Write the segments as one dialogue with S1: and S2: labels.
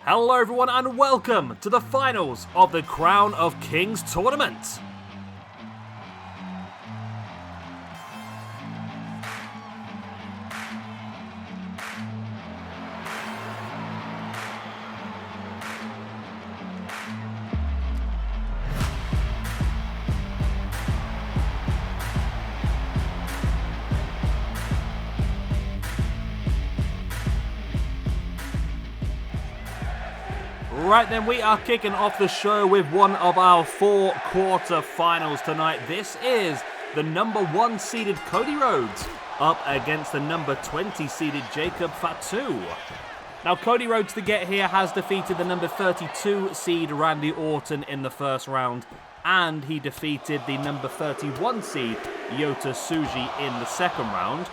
S1: Hello everyone and welcome to the finals of the Crown of Kings tournament. Right then, we are kicking off the show with one of our 4 quarterfinals tonight. This is the number 1 seeded Cody Rhodes up against the number 20 seeded Jacob Fatu. Now, Cody Rhodes to get here has defeated the number 32 seed Randy Orton in the first round, and he defeated the number 31 seed Yota Tsuji in the second round.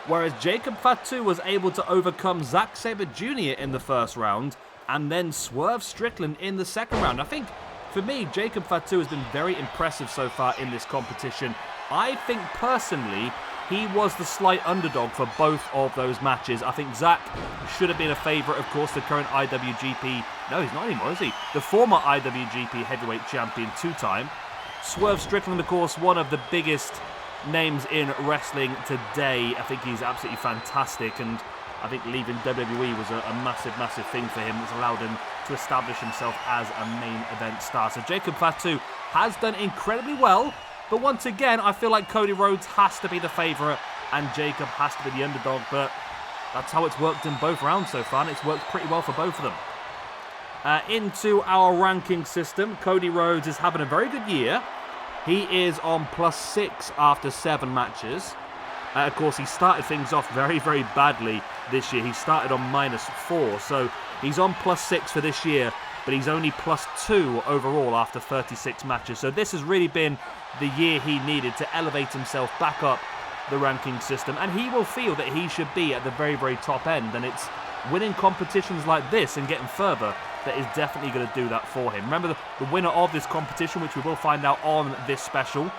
S1: Whereas Jacob Fatu was able to overcome Zack Sabre Jr. in the first round, and then Swerve Strickland in the second round. I think, for me, Jacob Fatu has been very impressive so far in this competition. I think, personally, he was the slight underdog for both of those matches. I think Zack should have been a favourite, of course, the current IWGP... No, he's not anymore, is he? The former IWGP Heavyweight Champion 2-time. Swerve Strickland, of course, one of the biggest names in wrestling today. I think he's absolutely fantastic, and I think leaving WWE was a massive, massive thing for him. It's allowed him to establish himself as a main event star. So Jacob Fatu has done incredibly well, but once again, I feel like Cody Rhodes has to be the favourite and Jacob has to be the underdog, but that's how it's worked in both rounds so far, and it's worked pretty well for both of them. Into our ranking system, Cody Rhodes is having a very good year. He is on +6 after 7 matches. Of course, he started things off very, very badly this year. He started on -4, so he's on +6 for this year, but he's only +2 overall after 36 matches. So this has really been the year he needed to elevate himself back up the ranking system, and he will feel that he should be at the very, very top end, and it's winning competitions like this and getting further that is definitely going to do that for him. Remember, the winner of this competition, which we will find out on this special,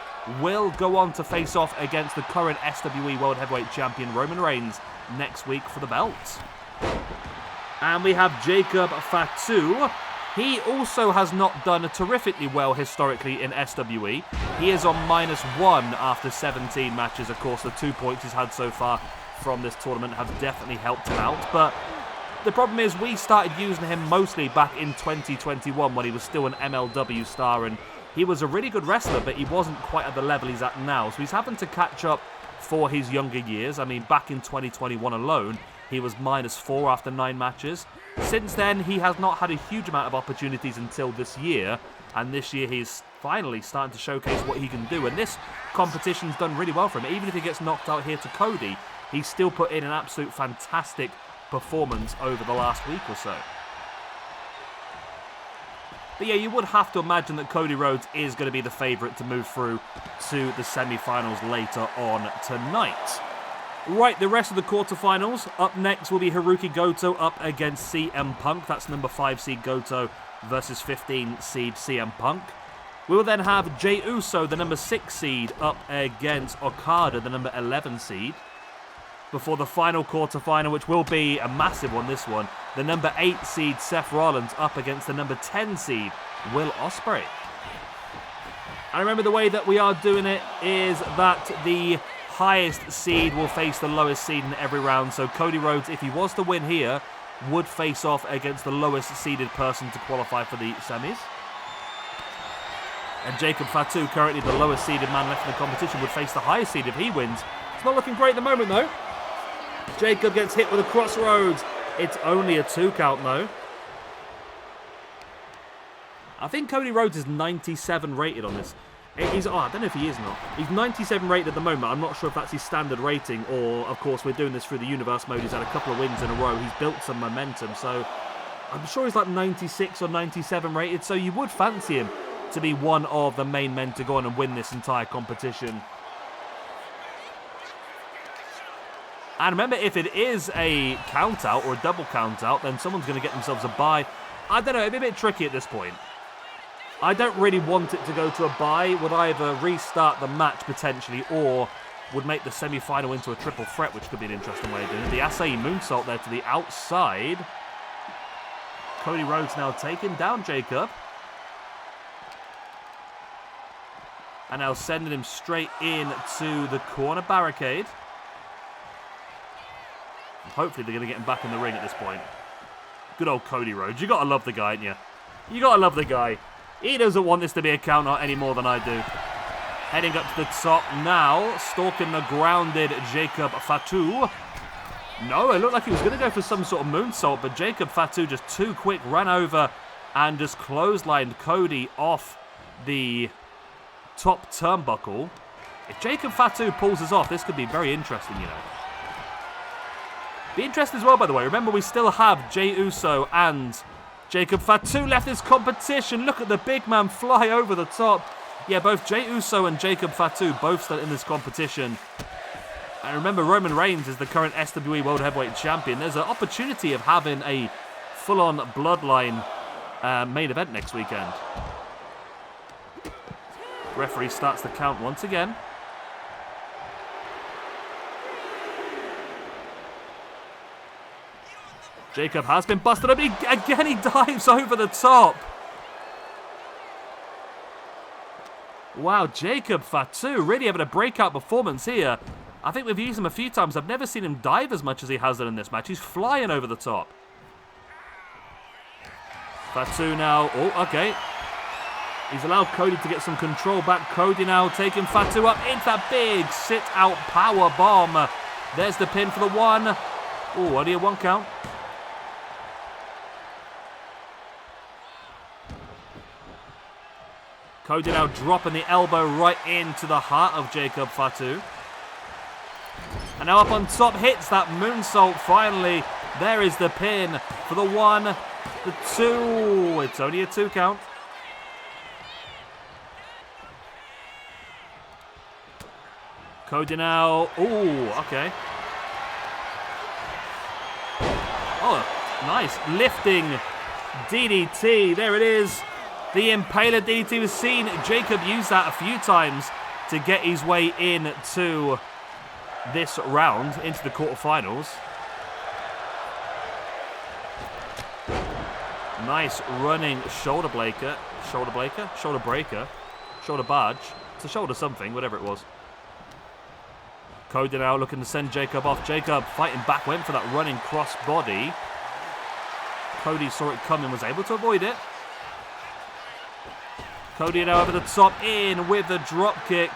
S1: will go on to face off against the current SWE World Heavyweight Champion Roman Reigns next week for the belt. And we have Jacob Fatu. He also has not done terrifically well historically in SWE. He is on -1 after 17 matches. Of course, the 2 points he's had so far from this tournament have definitely helped him out, but the problem is we started using him mostly back in 2021 when he was still an MLW star, and he was a really good wrestler, but he wasn't quite at the level he's at now. So he's having to catch up for his younger years. I mean, back in 2021 alone, he was -4 after 9 matches. Since then, he has not had a huge amount of opportunities until this year. And this year, he's finally starting to showcase what he can do. And this competition's done really well for him. Even if he gets knocked out here to Cody, he's still put in an absolute fantastic performance over the last week or so. But yeah, you would have to imagine that Cody Rhodes is going to be the favourite to move through to the semi-finals later on tonight. Right, the rest of the quarterfinals. Up next will be Hirooki Goto up against CM Punk. That's number 5 seed Goto versus 15 seed CM Punk. We will then have Jey Uso, the number 6 seed, up against Okada, the number 11 seed. Before the final quarterfinal, which will be a massive one, this one, the number 8 seed Seth Rollins up against the number 10 seed Will Ospreay. And remember, the way that we are doing it is that the highest seed will face the lowest seed in every round. So Cody Rhodes, if he was to win here, would face off against the lowest seeded person to qualify for the semis. And Jacob Fatu, currently the lowest seeded man left in the competition, would face the highest seed if he wins. It's not looking great at the moment, though. Jacob gets hit with a crossroads. It's only a 2 count, though. I think Cody Rhodes is 97 rated on this. I don't know if he is not. He's 97 rated at the moment. I'm not sure if that's his standard rating, or, of course, we're doing this through the Universe mode. He's had a couple of wins in a row. He's built some momentum, so I'm sure he's like 96 or 97 rated, so you would fancy him to be one of the main men to go on and win this entire competition. And remember, if it is a count-out or a double count-out, then someone's going to get themselves a bye. I don't know, it'd be a bit tricky at this point. I don't really want it to go to a bye. Would either restart the match, potentially, or would make the semi-final into a triple threat, which could be an interesting way of doing it. The Asai moonsault there to the outside. Cody Rhodes now taking down Jacob. And now sending him straight in to the corner barricade. Hopefully they're going to get him back in the ring at this point. Good old Cody Rhodes. You got to love the guy, ain't you? You got to love the guy. He doesn't want this to be a count out any more than I do. Heading up to the top now. Stalking the grounded Jacob Fatu. No, it looked like he was going to go for some sort of moonsault, but Jacob Fatu just too quick, ran over and just clotheslined Cody off the top turnbuckle. If Jacob Fatu pulls us off, this could be very interesting, you know. Be interesting as well, by the way. Remember, we still have Jey Uso and Jacob Fatu left this competition. Look at the big man fly over the top. Yeah, both Jey Uso and Jacob Fatu both still in this competition. And remember, Roman Reigns is the current SWE World Heavyweight Champion. There's an opportunity of having a full-on Bloodline main event next weekend. Referee starts the count once again. Jacob has been busted up. Again, he dives over the top. Wow, Jacob Fatu really having a breakout performance here. I think we've used him a few times. I've never seen him dive as much as he has done in this match. He's flying over the top. Fatu now. Oh, okay. He's allowed Cody to get some control back. Cody now taking Fatu up into that big sit-out power bomb. There's the pin for the one. Oh, only a one count. Cody now dropping the elbow right into the heart of Jacob Fatu. And now up on top, hits that moonsault finally. There is the pin for the one, the two. It's only a 2 count. Cody now. Ooh, okay. Oh, nice. Lifting DDT. There it is. The Impaler DDT. We've seen Jacob use that a few times to get his way into this round, into the quarterfinals. Nice running shoulder breaker. Shoulder barge. It's a shoulder something, whatever it was. Cody now looking to send Jacob off. Jacob fighting back, went for that running cross body. Cody saw it coming, was able to avoid it. Cody now over the top, in with the drop kick.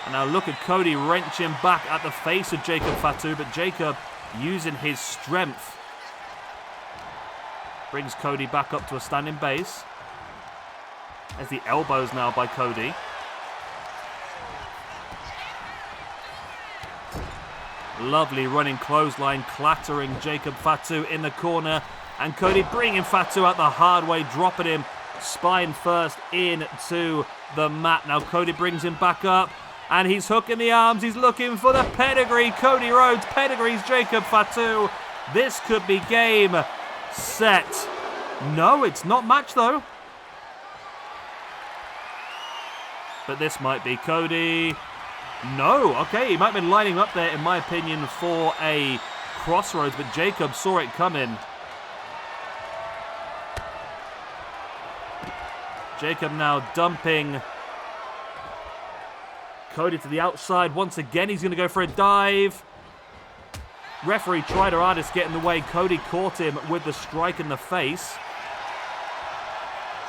S1: And now look at Cody wrenching back at the face of Jacob Fatu, but Jacob using his strength. Brings Cody back up to a standing base. There's the elbows now by Cody. Lovely running clothesline, clattering Jacob Fatu in the corner. And Cody bringing Fatu out the hard way, dropping him spine first into the mat. Now Cody brings him back up. And he's hooking the arms. He's looking for the pedigree. Cody Rhodes pedigrees Jacob Fatu. This could be game, set. No, it's not match though. But this might be Cody. No, okay, he might have been lining up there, in my opinion, for a crossroads, but Jacob saw it coming. Jacob now dumping Cody to the outside. Once again, he's going to go for a dive. Referee tried her hardest to get in the way. Cody caught him with the strike in the face.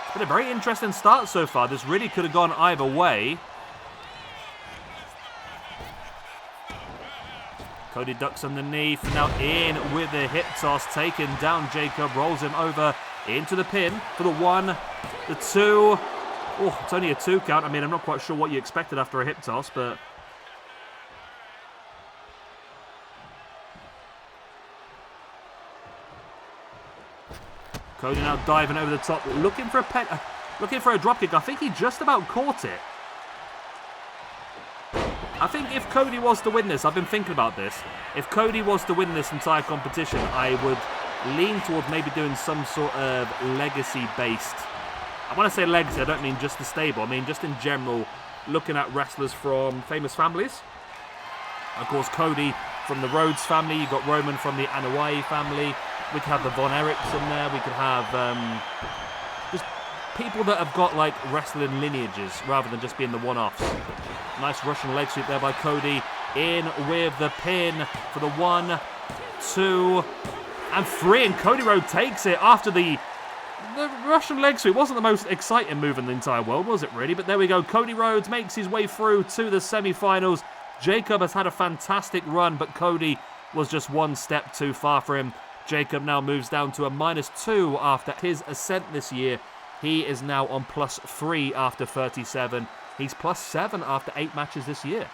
S1: It's been a very interesting start so far. This really could have gone either way. Cody ducks underneath, now in with the hip toss, taking down Jacob, rolls him over into the pin for the one, the two. Oh, it's only a 2 count. I mean, I'm not quite sure what you expected after a hip toss, but Cody now diving over the top, looking for a drop kick. I think he just about caught it. I think if Cody was to win this, I've been thinking about this. If Cody was to win this entire competition, I would lean towards maybe doing some sort of legacy-based. I want to say legacy, I don't mean just the stable. I mean just in general, looking at wrestlers from famous families. Of course, Cody from the Rhodes family. You've got Roman from the Anoa'i family. We could have the Von Erichs in there. We could have just people that have got like wrestling lineages rather than just being the one-offs. Nice Russian leg sweep there by Cody. In with the pin for the 1, 2, and 3. And Cody Rhodes takes it after the Russian leg sweep. Wasn't the most exciting move in the entire world, was it really? But there we go. Cody Rhodes makes his way through to the semi-finals. Jacob has had a fantastic run, but Cody was just one step too far for him. Jacob now moves down to a -2 after his ascent this year. He is now on +3 after 37. He's +7 after 8 matches this year.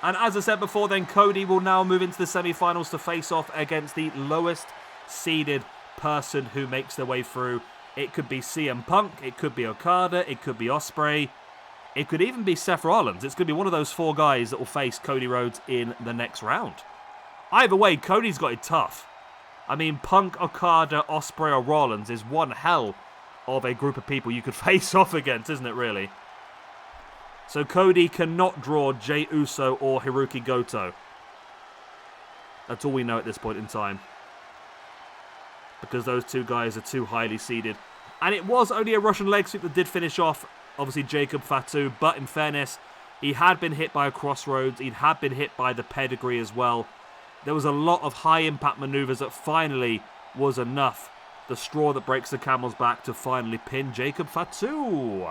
S1: And as I said before, then Cody will now move into the semi-finals to face off against the lowest seeded person who makes their way through. It could be CM Punk, it could be Okada, it could be Ospreay, it could even be Seth Rollins. It's going to be one of those 4 guys that will face Cody Rhodes in the next round. Either way, Cody's got it tough. I mean, Punk, Okada, Ospreay or Rollins is one hell of a group of people you could face off against, isn't it really? So Cody cannot draw Jey Uso or Hirooki Goto. That's all we know at this point in time, because those 2 guys are too highly seeded. And it was only a Russian leg sweep that did finish off, obviously, Jacob Fatu. But in fairness, he had been hit by a crossroads. He had been hit by the pedigree as well. There was a lot of high-impact maneuvers that finally was enough. The straw that breaks the camel's back to finally pin Jacob Fatu.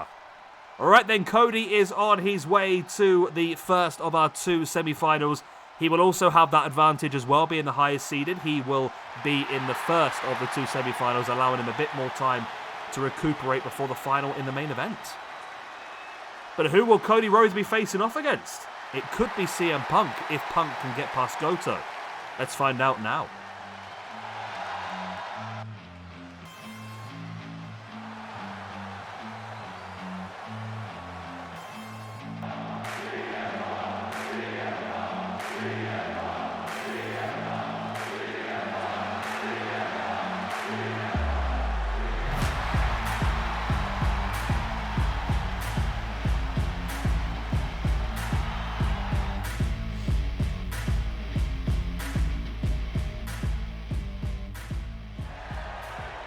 S1: Alright then, Cody is on his way to the first of our 2 semi-finals. He will also have that advantage as well, being the highest seeded. He will be in the first of the 2 semi-finals, allowing him a bit more time to recuperate before the final in the main event. But who will Cody Rhodes be facing off against? It could be CM Punk, if Punk can get past Goto. Let's find out now.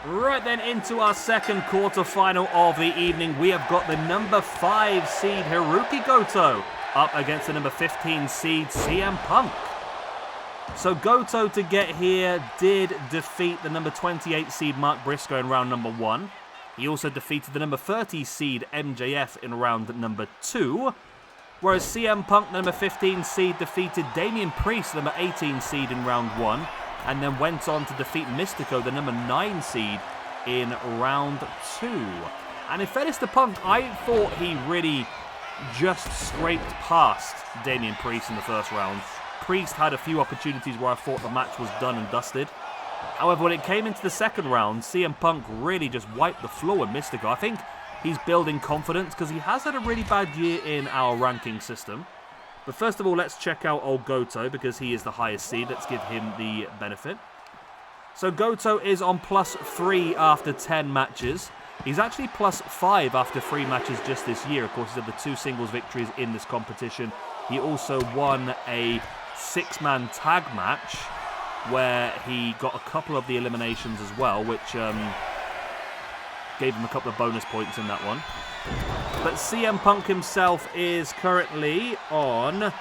S1: Right then, into our second quarterfinal of the evening, we have got the number 5 seed Hirooki Goto up against the number 15 seed CM Punk. So Goto, to get here, did defeat the number 28 seed Mark Briscoe in round number 1. He also defeated the number 30 seed MJF in round number 2. Whereas CM Punk, the number 15 seed, defeated Damian Priest, the number 18 seed in round 1. And then went on to defeat Mystico, the number 9 seed, in round 2. And in fairness to Punk, I thought he really just scraped past Damian Priest in the first round. Priest had a few opportunities where I thought the match was done and dusted. However, when it came into the second round, CM Punk really just wiped the floor with Mystico. I think he's building confidence because he has had a really bad year in our ranking system. But first of all, let's check out old Goto because he is the highest seed. Let's give him the benefit. So Goto is on +3 after 10 matches. He's actually +5 after 3 matches just this year. Of course, he's had the 2 singles victories in this competition. He also won a 6-man tag match where he got a couple of the eliminations as well, which gave him a couple of bonus points in that one. But CM Punk himself is currently on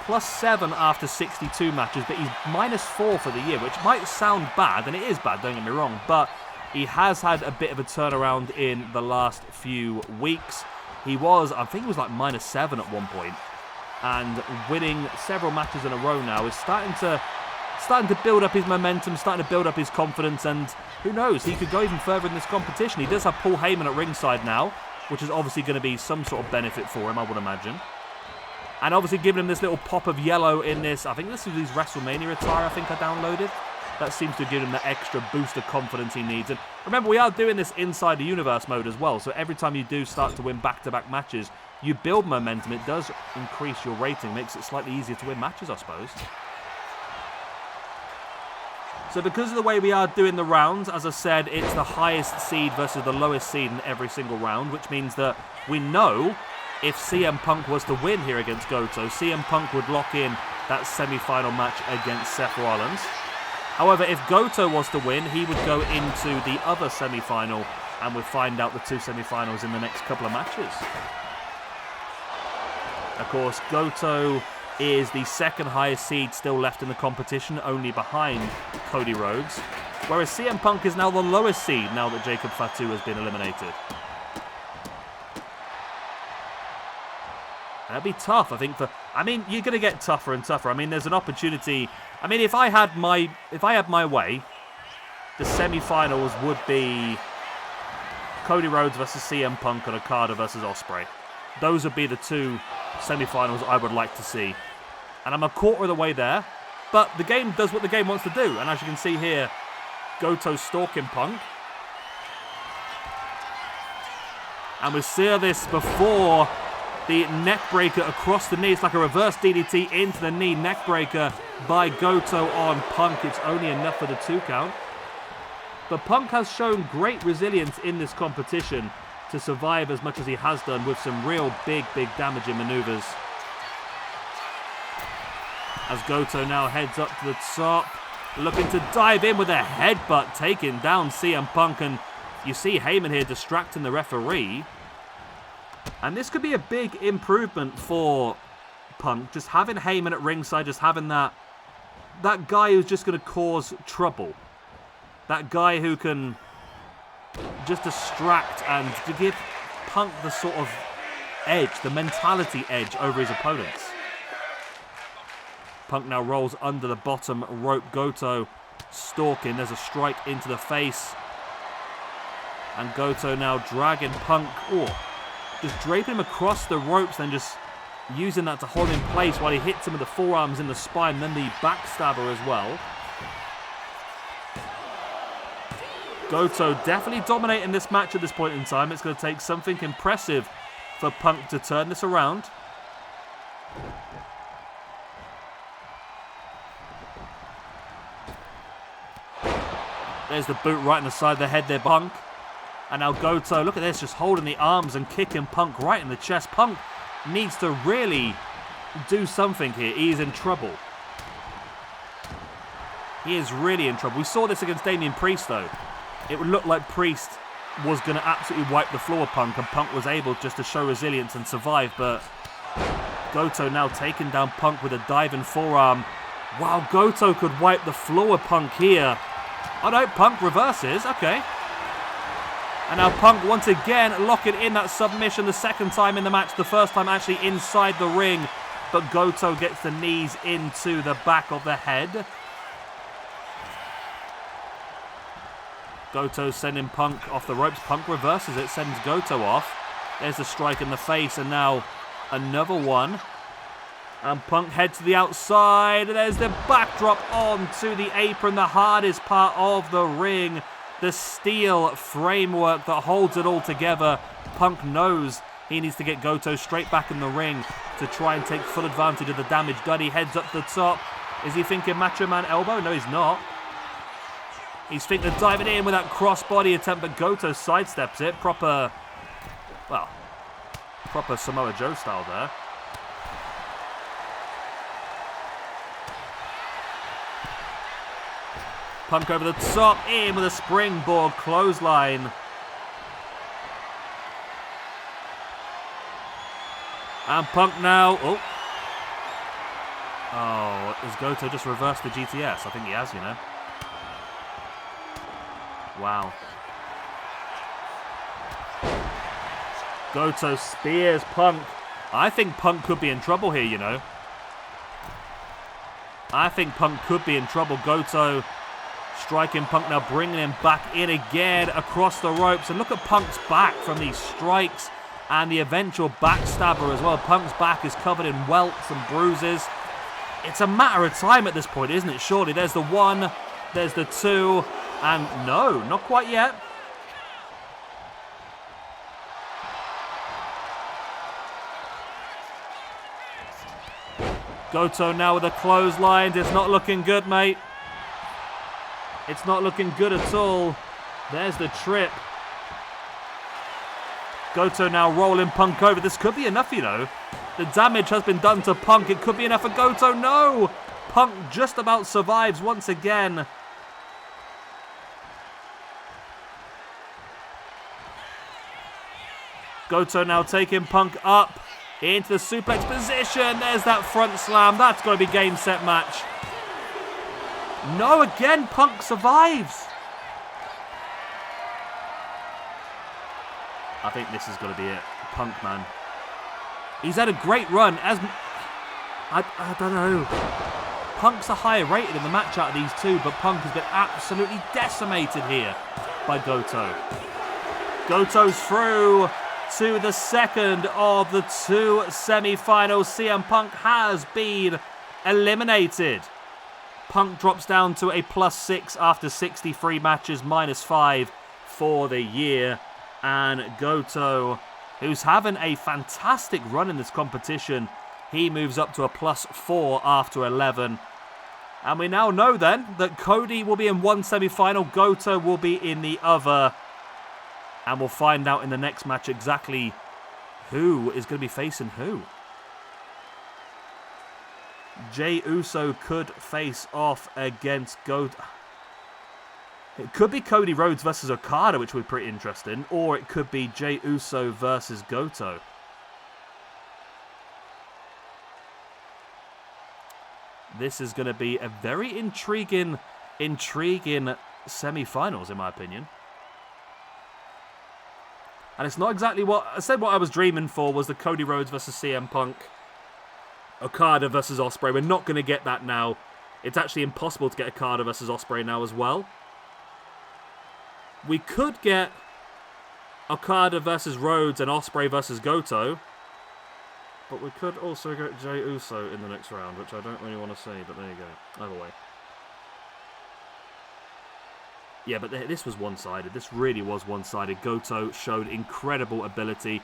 S1: +7 after 62 matches, but he's -4 for the year, which might sound bad, and it is bad, don't get me wrong, but he has had a bit of a turnaround in the last few weeks. He was, I think he was like -7 at one point, and winning several matches in a row now is starting to build up his momentum, starting to build up his confidence, and who knows, he could go even further in this competition. He does have Paul Heyman at ringside now, which is obviously going to be some sort of benefit for him, I would imagine. And obviously giving him this little pop of yellow in this, I think this is his WrestleMania attire I think I downloaded. That seems to give him the extra boost of confidence he needs. And remember, we are doing this inside the universe mode as well, so every time you do start to win back-to-back matches, you build momentum. It does increase your rating, makes it slightly easier to win matches, I suppose. So because of the way we are doing the rounds, as I said, it's the highest seed versus the lowest seed in every single round, which means that we know if CM Punk was to win here against Goto, CM Punk would lock in that semi-final match against Seth Rollins. However, if Goto was to win, he would go into the other semi-final, and we'll find out the two semi-finals in the next couple of matches. Of course, Goto is the second highest seed still left in the competition, only behind Cody Rhodes, whereas CM Punk is now the lowest seed now that Jacob Fatu has been eliminated. That'd be tough, I think. I mean, you're going to get tougher and tougher. I mean, there's an opportunity. I mean, if I had my way, the semi-finals would be Cody Rhodes versus CM Punk and Okada versus Ospreay. Those would be the two semi-finals I would like to see. And I'm a quarter of the way there, but the game does what the game wants to do. And as you can see here, Goto stalking Punk. And we saw this before. The neckbreaker across the knee. It's like a reverse DDT into the knee. Neckbreaker by Goto on Punk. It's only enough for the 2 count. But Punk has shown great resilience in this competition to survive as much as he has done with some real big damaging maneuvers. As Goto now heads up to the top, looking to dive in with a headbutt, taking down CM Punk. And you see Heyman here distracting the referee. And this could be a big improvement for Punk. Just having Heyman at ringside, just having that guy who's just going to cause trouble. That guy who can just distract and to give Punk the sort of edge, the mentality edge over his opponents. Punk now rolls under the bottom rope. Goto stalking. There's a strike into the face. And Goto now dragging Punk. Oh, just draping him across the ropes, then just using that to hold him in place while he hits him with the forearms in the spine, then the backstabber as well. Goto definitely dominating this match at this point in time. It's going to take something impressive for Punk to turn this around. There's the boot right in the side of the head there, Punk. And now Goto, look at this, just holding the arms and kicking Punk right in the chest. Punk needs to really do something here. He is in trouble. He is really in trouble. We saw this against Damian Priest, though. It would look like Priest was going to absolutely wipe the floor with Punk, and Punk was able just to show resilience and survive. But Goto now taking down Punk with a diving forearm. Wow, Goto could wipe the floor with Punk here. Oh no, Punk reverses. Okay. And now Punk once again locking in that submission the second time in the match. The first time actually inside the ring. But Goto gets the knees into the back of the head. Goto sending Punk off the ropes. Punk reverses it, sends Goto off. There's a strike in the face, and now another one. And Punk heads to the outside. There's the backdrop onto the apron, the hardest part of the ring. The steel framework that holds it all together. Punk knows he needs to get Goto straight back in the ring to try and take full advantage of the damage done. He heads up to the top. Is he thinking Macho Man elbow? No, he's not. He's thinking of diving in with that crossbody attempt, but Goto sidesteps it. Proper Samoa Joe style there. Punk over the top, in with a springboard clothesline. And Punk now, has Goto just reversed the GTS? I think he has, you know. Wow. Goto spears Punk. I think Punk could be in trouble here, you know. I think Punk could be in trouble. Goto striking Punk now, bringing him back in again across the ropes. And look at Punk's back from these strikes and the eventual backstabber as well. Punk's back is covered in welts and bruises. It's a matter of time at this point, isn't it? Surely. There's the one, there's the two, and no, not quite yet. Goto now with a clothesline. It's not looking good, mate. It's not looking good at all. There's the trip. Goto now rolling Punk over. This could be enough, you know. The damage has been done to Punk. It could be enough for Goto. No! Punk just about survives once again. Goto now taking Punk up into the suplex position. There's that front slam. That's got to be game, set, match. No, again, Punk survives. I think this is going to be it. Punk, man. He's had a great run. I don't know. Punk's a higher rated in the match out of these two, but Punk has been absolutely decimated here by Goto. Goto's through to the second of the two semi-finals. CM Punk has been eliminated. Punk drops down to a +6 after 63 matches, -5 for the year. And Goto, who's having a fantastic run in this competition, he moves up to a +4 after 11. And we now know then that Cody will be in one semi-final, Goto will be in the other. And we'll find out in the next match exactly who is going to be facing who. Jey Uso could face off against Goto. It could be Cody Rhodes versus Okada, which would be pretty interesting. Or it could be Jey Uso versus Goto. This is going to be a very intriguing semi-finals, in my opinion. And it's not exactly what I said. What I was dreaming for was the Cody Rhodes versus CM Punk, Okada versus Ospreay. We're not going to get that now. It's actually impossible to get Okada versus Ospreay now as well. We could get Okada versus Rhodes and Ospreay versus Goto. But we could also get Jey Uso in the next round, which I don't really want to see, but there you go. Either way. Yeah, but this was one-sided. This really was one-sided. Goto showed incredible ability.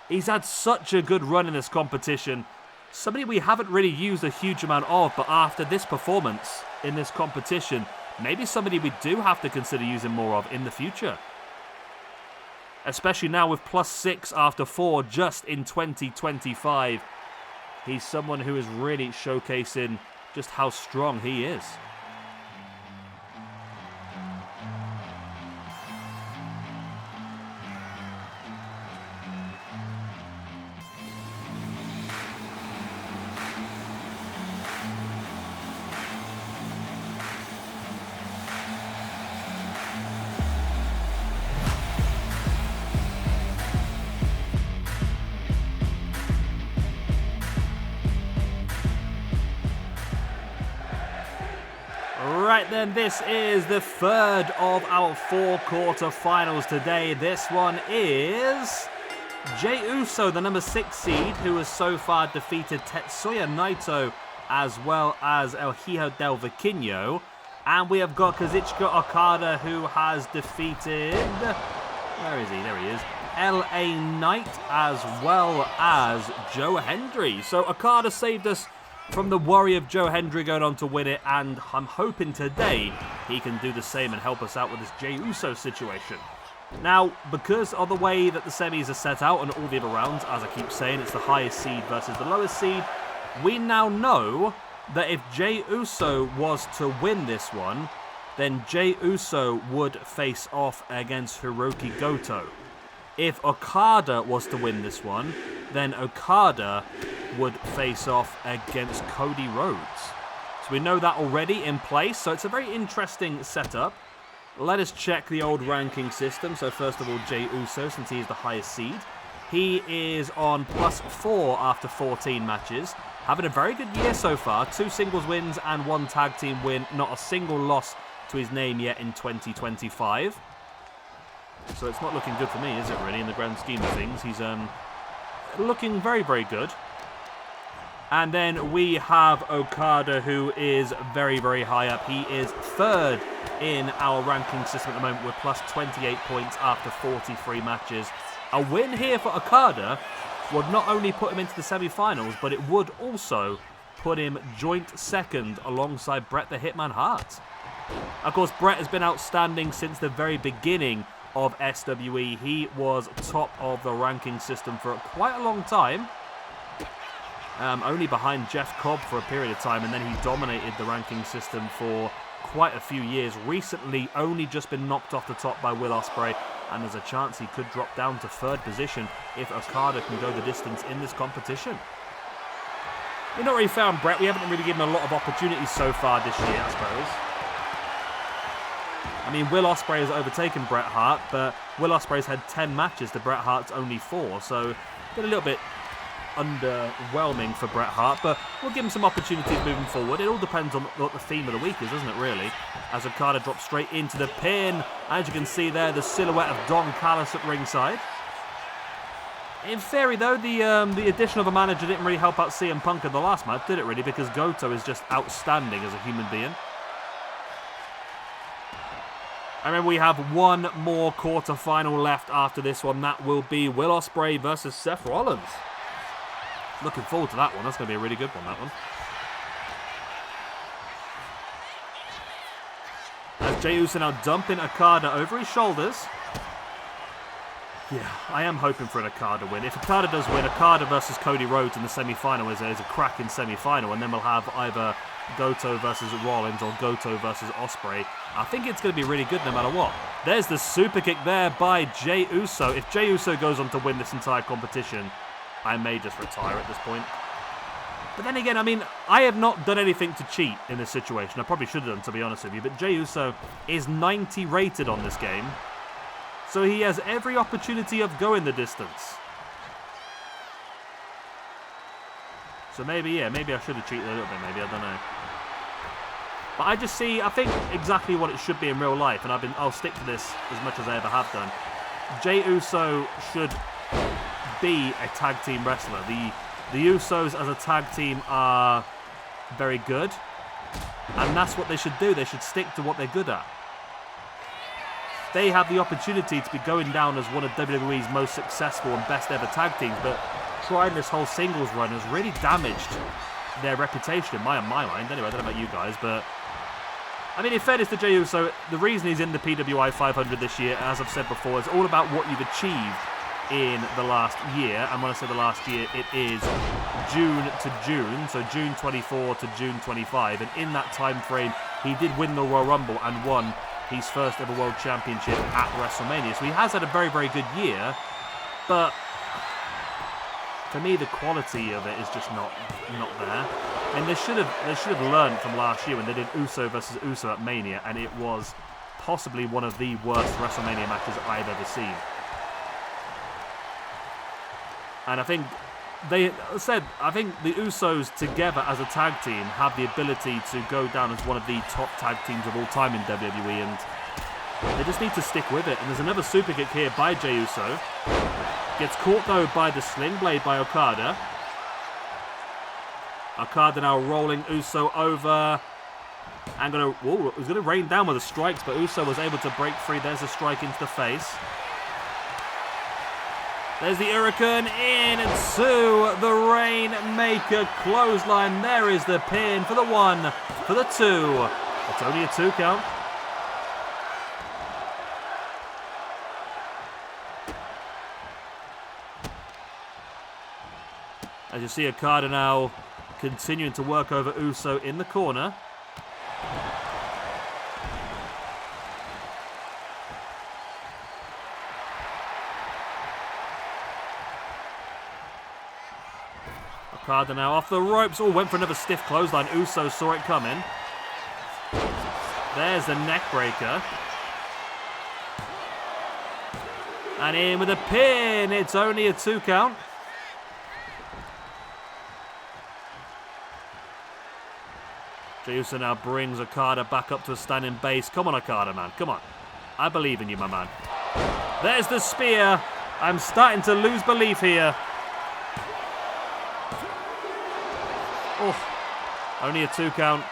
S1: He's had such a good run in this competition. Somebody we haven't really used a huge amount of, but after this performance in this competition, maybe somebody we do have to consider using more of in the future. Especially now with +6 after 4 just in 2025. He's someone who is really showcasing just how strong he is. Right then, this is the third of our 4 quarterfinals today. This one is Jey Uso, the number 6 seed, who has so far defeated Tetsuya Naito as well as El Hijo del Vikingo. And we have got Kazuchika Okada, who has defeated... Where is he? There he is. LA Knight as well as Joe Hendry. So Okada saved us from the worry of Joe Hendry going on to win it, and I'm hoping today he can do the same and help us out with this Jey Uso situation. Now, because of the way that the semis are set out and all the other rounds, as I keep saying, it's the highest seed versus the lowest seed, we now know that if Jey Uso was to win this one, then Jey Uso would face off against Hirooki Goto. If Okada was to win this one, then Okada would face off against Cody Rhodes. So we know that already in place, so it's a very interesting setup. Let us check the old ranking system. So first of all, Jey Uso, since he is the highest seed, he is on +4 after 14 matches. Having a very good year so far. 2 singles wins and 1 tag team win. Not a single loss to his name yet in 2025. So it's not looking good for me, is it really, in the grand scheme of things? He's looking very, very good. And then we have Okada, who is very, very high up. He is 3rd in our ranking system at the moment with +28 points after 43 matches. A win here for Okada would not only put him into the semi-finals, but it would also put him joint 2nd alongside Bret the Hitman Hart. Of course, Bret has been outstanding since the very beginning of SWE. He was top of the ranking system for quite a long time. Only behind Jeff Cobb for a period of time, and then he dominated the ranking system for quite a few years. Recently, only just been knocked off the top by Will Ospreay, and there's a chance he could drop down to 3rd position if Okada can go the distance in this competition. We're not really fair on Bret. We haven't really given him a lot of opportunities so far this year, I suppose. I mean, Will Ospreay has overtaken Bret Hart, but Will Ospreay's had 10 matches to Bret Hart's only 4, so been a little bit underwhelming for Bret Hart, but we'll give him some opportunities moving forward. It all depends on what the theme of the week is, doesn't it, really? As Okada drops straight into the pin. As you can see there, the silhouette of Don Callis at ringside. In theory, though, the addition of a manager didn't really help out CM Punk in the last match, did it really? Because Goto is just outstanding as a human being. And then we have one more quarter-final left after this one. That will be Will Ospreay versus Seth Rollins. Looking forward to that one. That's going to be a really good one, that one. As Jey Uso now dumping Okada over his shoulders. Yeah, I am hoping for an Okada win. If Okada does win, Okada versus Cody Rhodes in the semi-final is a cracking semi-final, and then we'll have either Goto versus Rollins or Goto versus Ospreay. I think it's going to be really good no matter what. There's the super kick there by Jey Uso. If Jey Uso goes on to win this entire competition, I may just retire at this point. But then again, I mean, I have not done anything to cheat in this situation. I probably should have done, to be honest with you. But Jey Uso is 90 rated on this game. So he has every opportunity of going the distance. So maybe, yeah, maybe I should have cheated a little bit, maybe, I don't know. But I just see, I think exactly what it should be in real life, and I'll stick to this as much as I ever have done. Jey Uso should be a tag team wrestler. The Usos as a tag team are very good, and that's what they should do. They should stick to what they're good at. They have the opportunity to be going down as one of WWE's most successful and best ever tag teams, but trying this whole singles run has really damaged their reputation in my mind. Anyway, I don't know about you guys, but I mean, in fairness to Jey Uso, the reason he's in the PWI 500 this year, as I've said before, is all about what you've achieved in the last year. And when I say the last year, it is June to June, so June 24 to June 25. And in that time frame, he did win the Royal Rumble and won his first ever World Championship at WrestleMania. So he has had a very, very good year, but for me, the quality of it is just not there. And they should have learned from last year when they did Uso versus Uso at Mania, and it was possibly one of the worst WrestleMania matches I've ever seen. And I think the Usos together as a tag team have the ability to go down as one of the top tag teams of all time in WWE, and they just need to stick with it. And there's another super kick here by Jey Uso. Gets caught though by the sling blade by Okada. Okada now rolling Uso over. And was going to rain down with the strikes, but Uso was able to break free. There's a strike into the face. There's the Hurricane into the Rainmaker clothesline. There is the pin for the 1, for the 2. It's only a 2 count. As you see, Okada now continuing to work over Uso in the corner. Okada now off the ropes. Oh, went for another stiff clothesline. Uso saw it coming. There's the neck breaker. And in with a pin. It's only a 2 count. Jey Uso now brings Okada back up to a standing base. Come on, Okada, man. Come on. I believe in you, my man. There's the spear. I'm starting to lose belief here. Oh, only a 2 count.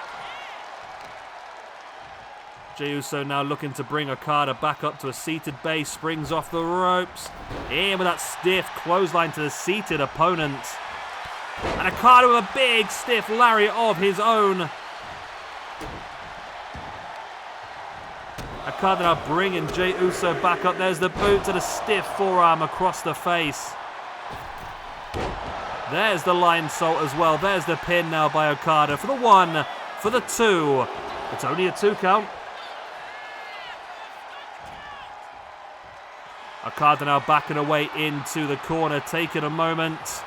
S1: Jey Uso now looking to bring Okada back up to a seated base. Springs off the ropes. In with that stiff clothesline to the seated opponent. And Okada with a big stiff lariat of his own. Okada now bringing Jey Uso back up. There's the boot to the stiff forearm across the face. There's the line salt as well. There's the pin now by Okada for the 1, for the 2. It's only a 2 count. Okada now backing away into the corner, taking a moment.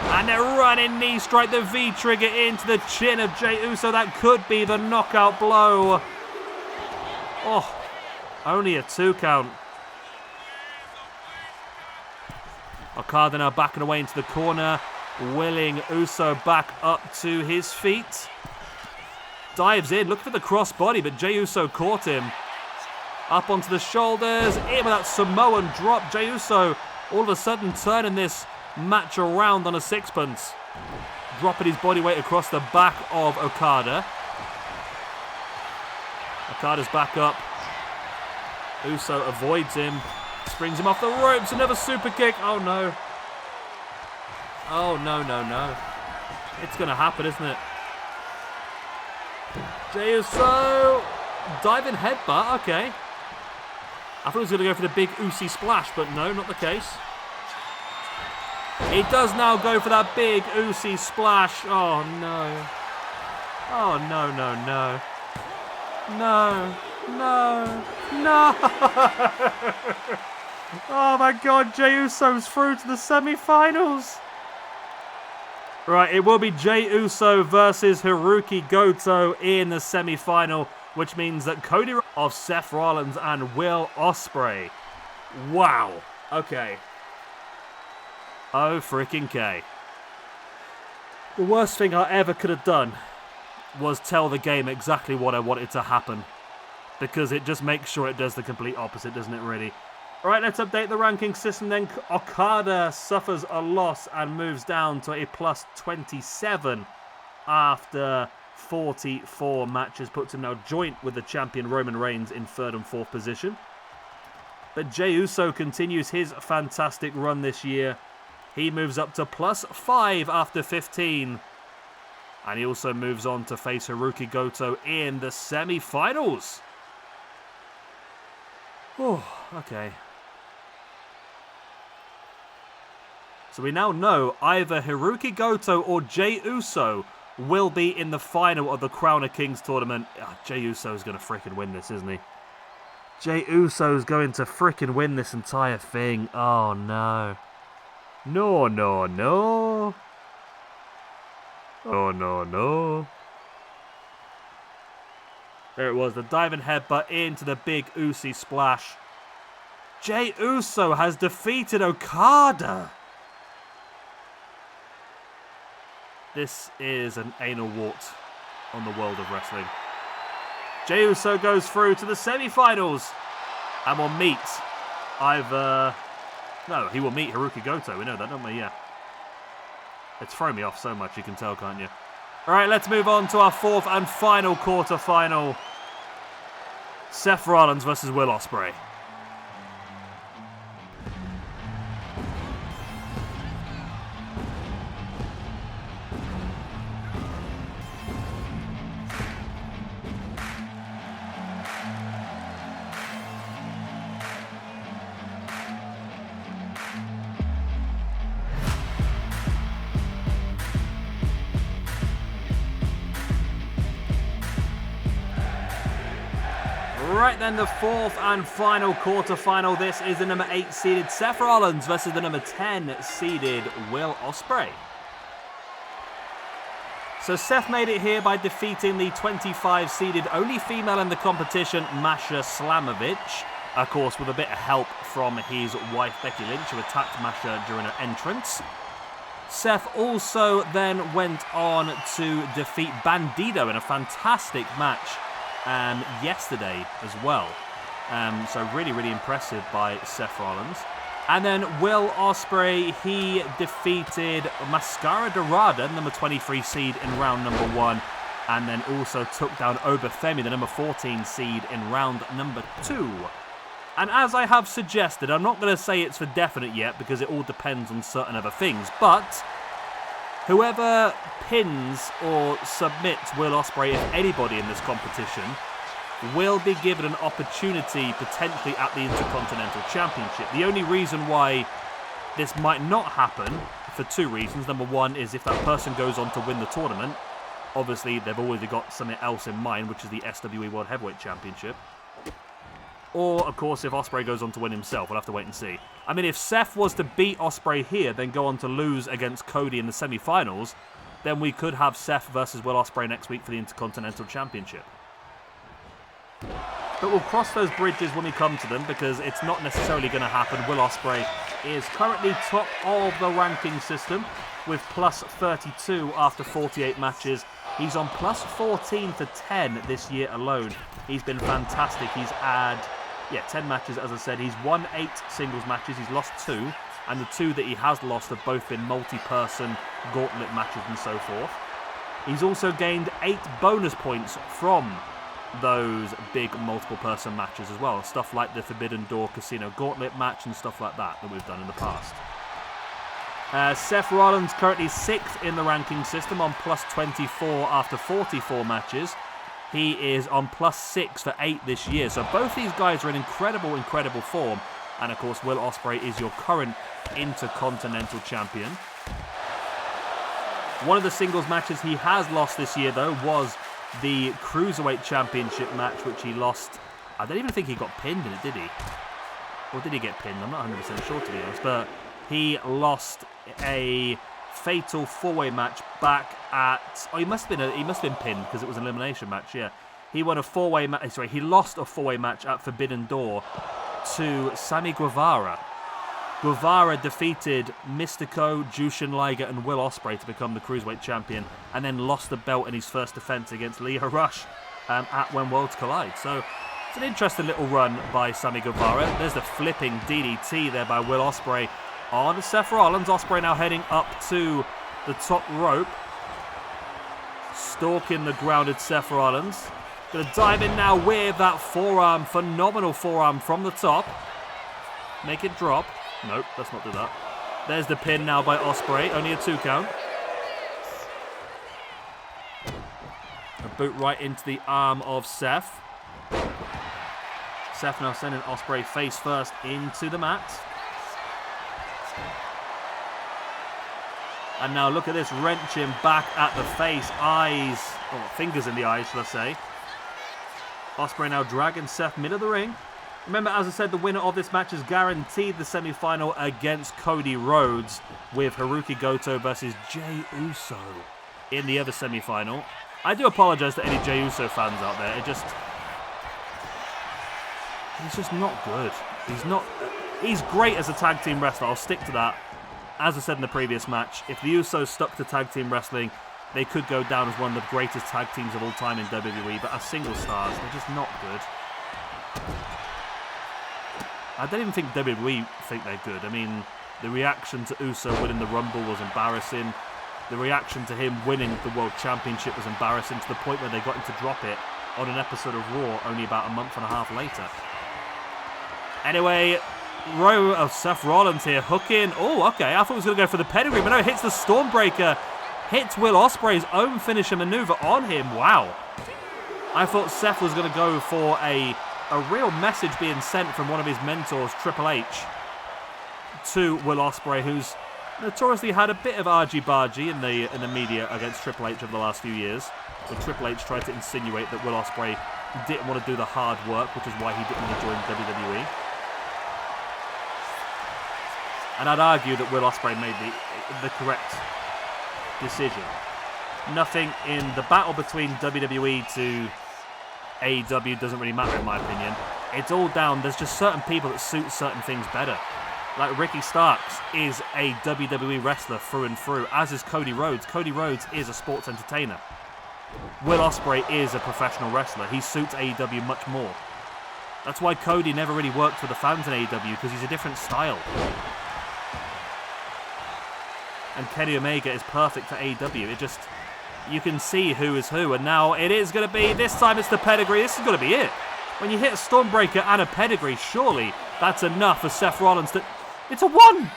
S1: And a running knee strike, the V-trigger into the chin of Jey Uso. That could be the knockout blow. Oh, only a 2 count. Okada now backing away into the corner, willing Uso back up to his feet. Dives in, looking for the crossbody, but Jey Uso caught him. Up onto the shoulders, in with that Samoan drop. Jey Uso all of a sudden turning this match around on a sixpence. Dropping his body weight across the back of Okada. Okada's back up. Uso avoids him. Springs him off the ropes. Another super kick. Oh no. Oh no, no, no. It's going to happen, isn't it? Jey Uso. Diving headbutt. Okay. I thought he was going to go for the big Usi splash, but no, not the case. He does now go for that big Usi splash. Oh no. Oh no, no, no. No. No. No. Oh my god, Jey Uso's through to the semi-finals. Right, it will be Jey Uso versus Hirooki Goto in the semi-final, which means that Cody of Seth Rollins and Will Ospreay. Wow. Okay. Oh, freaking K. The worst thing I ever could have done was tell the game exactly what I wanted to happen. Because it just makes sure it does the complete opposite, doesn't it, really? Alright, let's update the ranking system then. Okada suffers a loss and moves down to a plus 27 after 44 matches. Puts him now joint with the champion Roman Reigns in 3rd and 4th position. But Jey Uso continues his fantastic run this year. He moves up to plus 5 after 15. And he also moves on to face Hirooki Goto in the semi-finals. Oh, okay. So we now know either Hirooki Goto or Jey Uso will be in the final of the Crown of Kings tournament. Jey Uso's going to frickin' win this, isn't he? Jey Uso's going to frickin' win this entire thing. Oh, no. No, no, no. Oh, no, no. There it was, the diving headbutt into the big Usi splash. Jey Uso has defeated Okada. This is an anal wart on the world of wrestling. Jey Uso goes through to the semi-finals and will meet either... No, he will meet Hirooki Goto. We know that, don't we? Yeah. It's thrown me off so much, you can tell, can't you? Alright, let's move on to our 4th and final quarter-final. Seth Rollins versus Will Ospreay. Right then, the 4th and final quarter-final. This is the number 8 seeded Seth Rollins versus the number 10 seeded Will Ospreay. So Seth made it here by defeating the 25 seeded only female in the competition, Masha Slamovich. Of course, with a bit of help from his wife, Becky Lynch, who attacked Masha during her entrance. Seth also then went on to defeat Bandito in a fantastic match yesterday as well. So really, really impressive by Seth Rollins. And then Will Ospreay, he defeated Mascara Dorada, number 23 seed in round number 1. And then also took down Obafemi, the number 14 seed in round number 2. And as I have suggested, I'm not going to say it's for definite yet because it all depends on certain other things. But whoever pins or submits Will Ospreay, if anybody in this competition, will be given an opportunity potentially at the Intercontinental Championship. The only reason why this might not happen, for two reasons. Number one is if that person goes on to win the tournament, obviously they've already got something else in mind, which is the SWE World Heavyweight Championship. Or, of course, if Ospreay goes on to win himself. We'll have to wait and see. I mean, if Seth was to beat Ospreay here, then go on to lose against Cody in the semi-finals, then we could have Seth versus Will Ospreay next week for the Intercontinental Championship. But we'll cross those bridges when we come to them, because it's not necessarily going to happen. Will Ospreay is currently top of the ranking system with plus 32 after 48 matches. He's on plus 14 for 10 this year alone. He's been fantastic. He's had 10 matches, as I said. He's won 8 singles matches. He's lost 2. And the 2 that he has lost have both been multi-person gauntlet matches and so forth. He's also gained 8 bonus points from those big multiple-person matches as well. Stuff like the Forbidden Door Casino Gauntlet match and stuff like that we've done in the past. Seth Rollins currently 6th in the ranking system on plus 24 after 44 matches. He is on plus 6 for 8 this year. So both these guys are in incredible, incredible form. And of course, Will Ospreay is your current Intercontinental Champion. One of the singles matches he has lost this year, though, was the Cruiserweight Championship match, which he lost. I don't even think he got pinned in it, did he? Or did he get pinned? I'm not 100% sure, to be honest. But he lost a fatal 4-way match back at... Oh, he must have been pinned because it was an elimination match, yeah. He won a 4-way match... Sorry, he lost a 4-way match at Forbidden Door to Sammy Guevara. Guevara defeated Mystico, Jushin Liger and Will Ospreay to become the Cruiserweight Champion, and then lost the belt in his first defense against Leo Rush at When Worlds Collide. So it's an interesting little run by Sammy Guevara. There's the flipping DDT there by Will Ospreay on Seth Rollins. Ospreay now heading up to the top rope, stalking the grounded Seth Rollins. Going to dive in now with that forearm, phenomenal forearm from the top. Make it drop. Nope, let's not do that. There's the pin now by Ospreay, only a 2 count. A boot right into the arm of Seth. Seth now sending Ospreay face first into the mat. And now look at this, wrenching back at the face, eyes, or fingers in the eyes, shall I say. Ospreay now dragging Seth mid of the ring. Remember, as I said, the winner of this match is guaranteed the semi-final against Cody Rhodes, with Hirooki Goto versus Jey Uso in the other semi-final. I do apologise to any Jey Uso fans out there. He's just not good. He's great as a tag team wrestler. I'll stick to that. As I said in the previous match, if the Usos stuck to tag team wrestling, they could go down as one of the greatest tag teams of all time in WWE, but as single stars, they're just not good. I don't even think WWE think they're good. I mean, the reaction to Uso winning the Rumble was embarrassing. The reaction to him winning the World Championship was embarrassing, to the point where they got him to drop it on an episode of Raw only about a month and a half later. Anyway, Seth Rollins here, hooking. Oh, okay, I thought he was going to go for the pedigree, but no, hits the Stormbreaker. Hits Will Ospreay's own finisher maneuver on him. Wow. I thought Seth was going to go for a real message being sent from one of his mentors, Triple H, to Will Ospreay, who's notoriously had a bit of argy-bargy in the media against Triple H over the last few years, when Triple H tried to insinuate that Will Ospreay didn't want to do the hard work, which is why he didn't want to join WWE. And I'd argue that Will Ospreay made the correct decision. Nothing in the battle between WWE to AEW doesn't really matter, in my opinion. It's all down, there's just certain people that suit certain things better. Like Ricky Starks is a WWE wrestler through and through, as is Cody Rhodes. Cody Rhodes is a sports entertainer. Will Ospreay is a professional wrestler. He suits AEW much more. That's why Cody never really worked for the fans in AEW, because he's a different style. And Kenny Omega is perfect for AEW. It just, you can see who is who. And now it is going to be, this time it's the pedigree. This is going to be it. When you hit a Stormbreaker and a pedigree, surely that's enough for Seth Rollins to... It's a 1!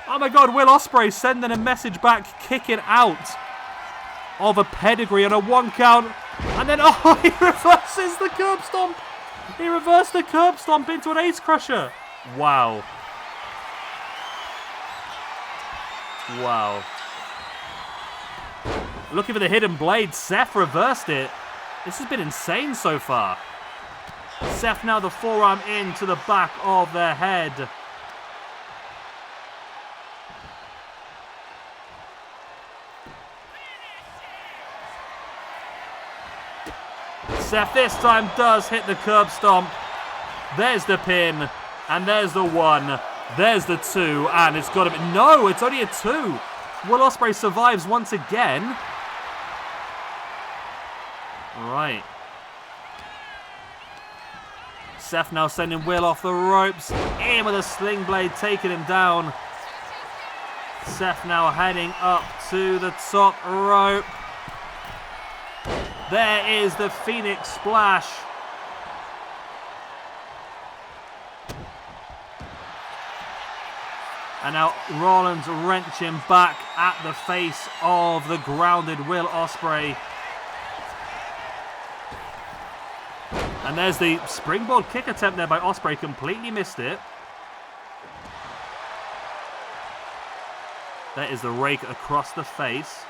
S1: Oh my god, Will Ospreay sending a message back, kicking out of a pedigree on a 1 count. And then, oh, he reverses the curb stomp. He reversed the curb stomp into an ace crusher. Wow. Wow. Looking for the hidden blade. Seth reversed it. This has been insane so far. Seth now the forearm into the back of the head. Seth this time does hit the curb stomp. There's the pin. And there's the 1. There's the 2. And it's got to be... No, it's only a 2. Will Ospreay survives once again. Right. Seth now sending Will off the ropes. In with a sling blade, taking him down. Seth now heading up to the top rope. There is the Phoenix Splash. And now Rollins wrenching back at the face of the grounded Will Ospreay. And there's the springboard kick attempt there by Ospreay. Completely missed it. That is the rake across the face.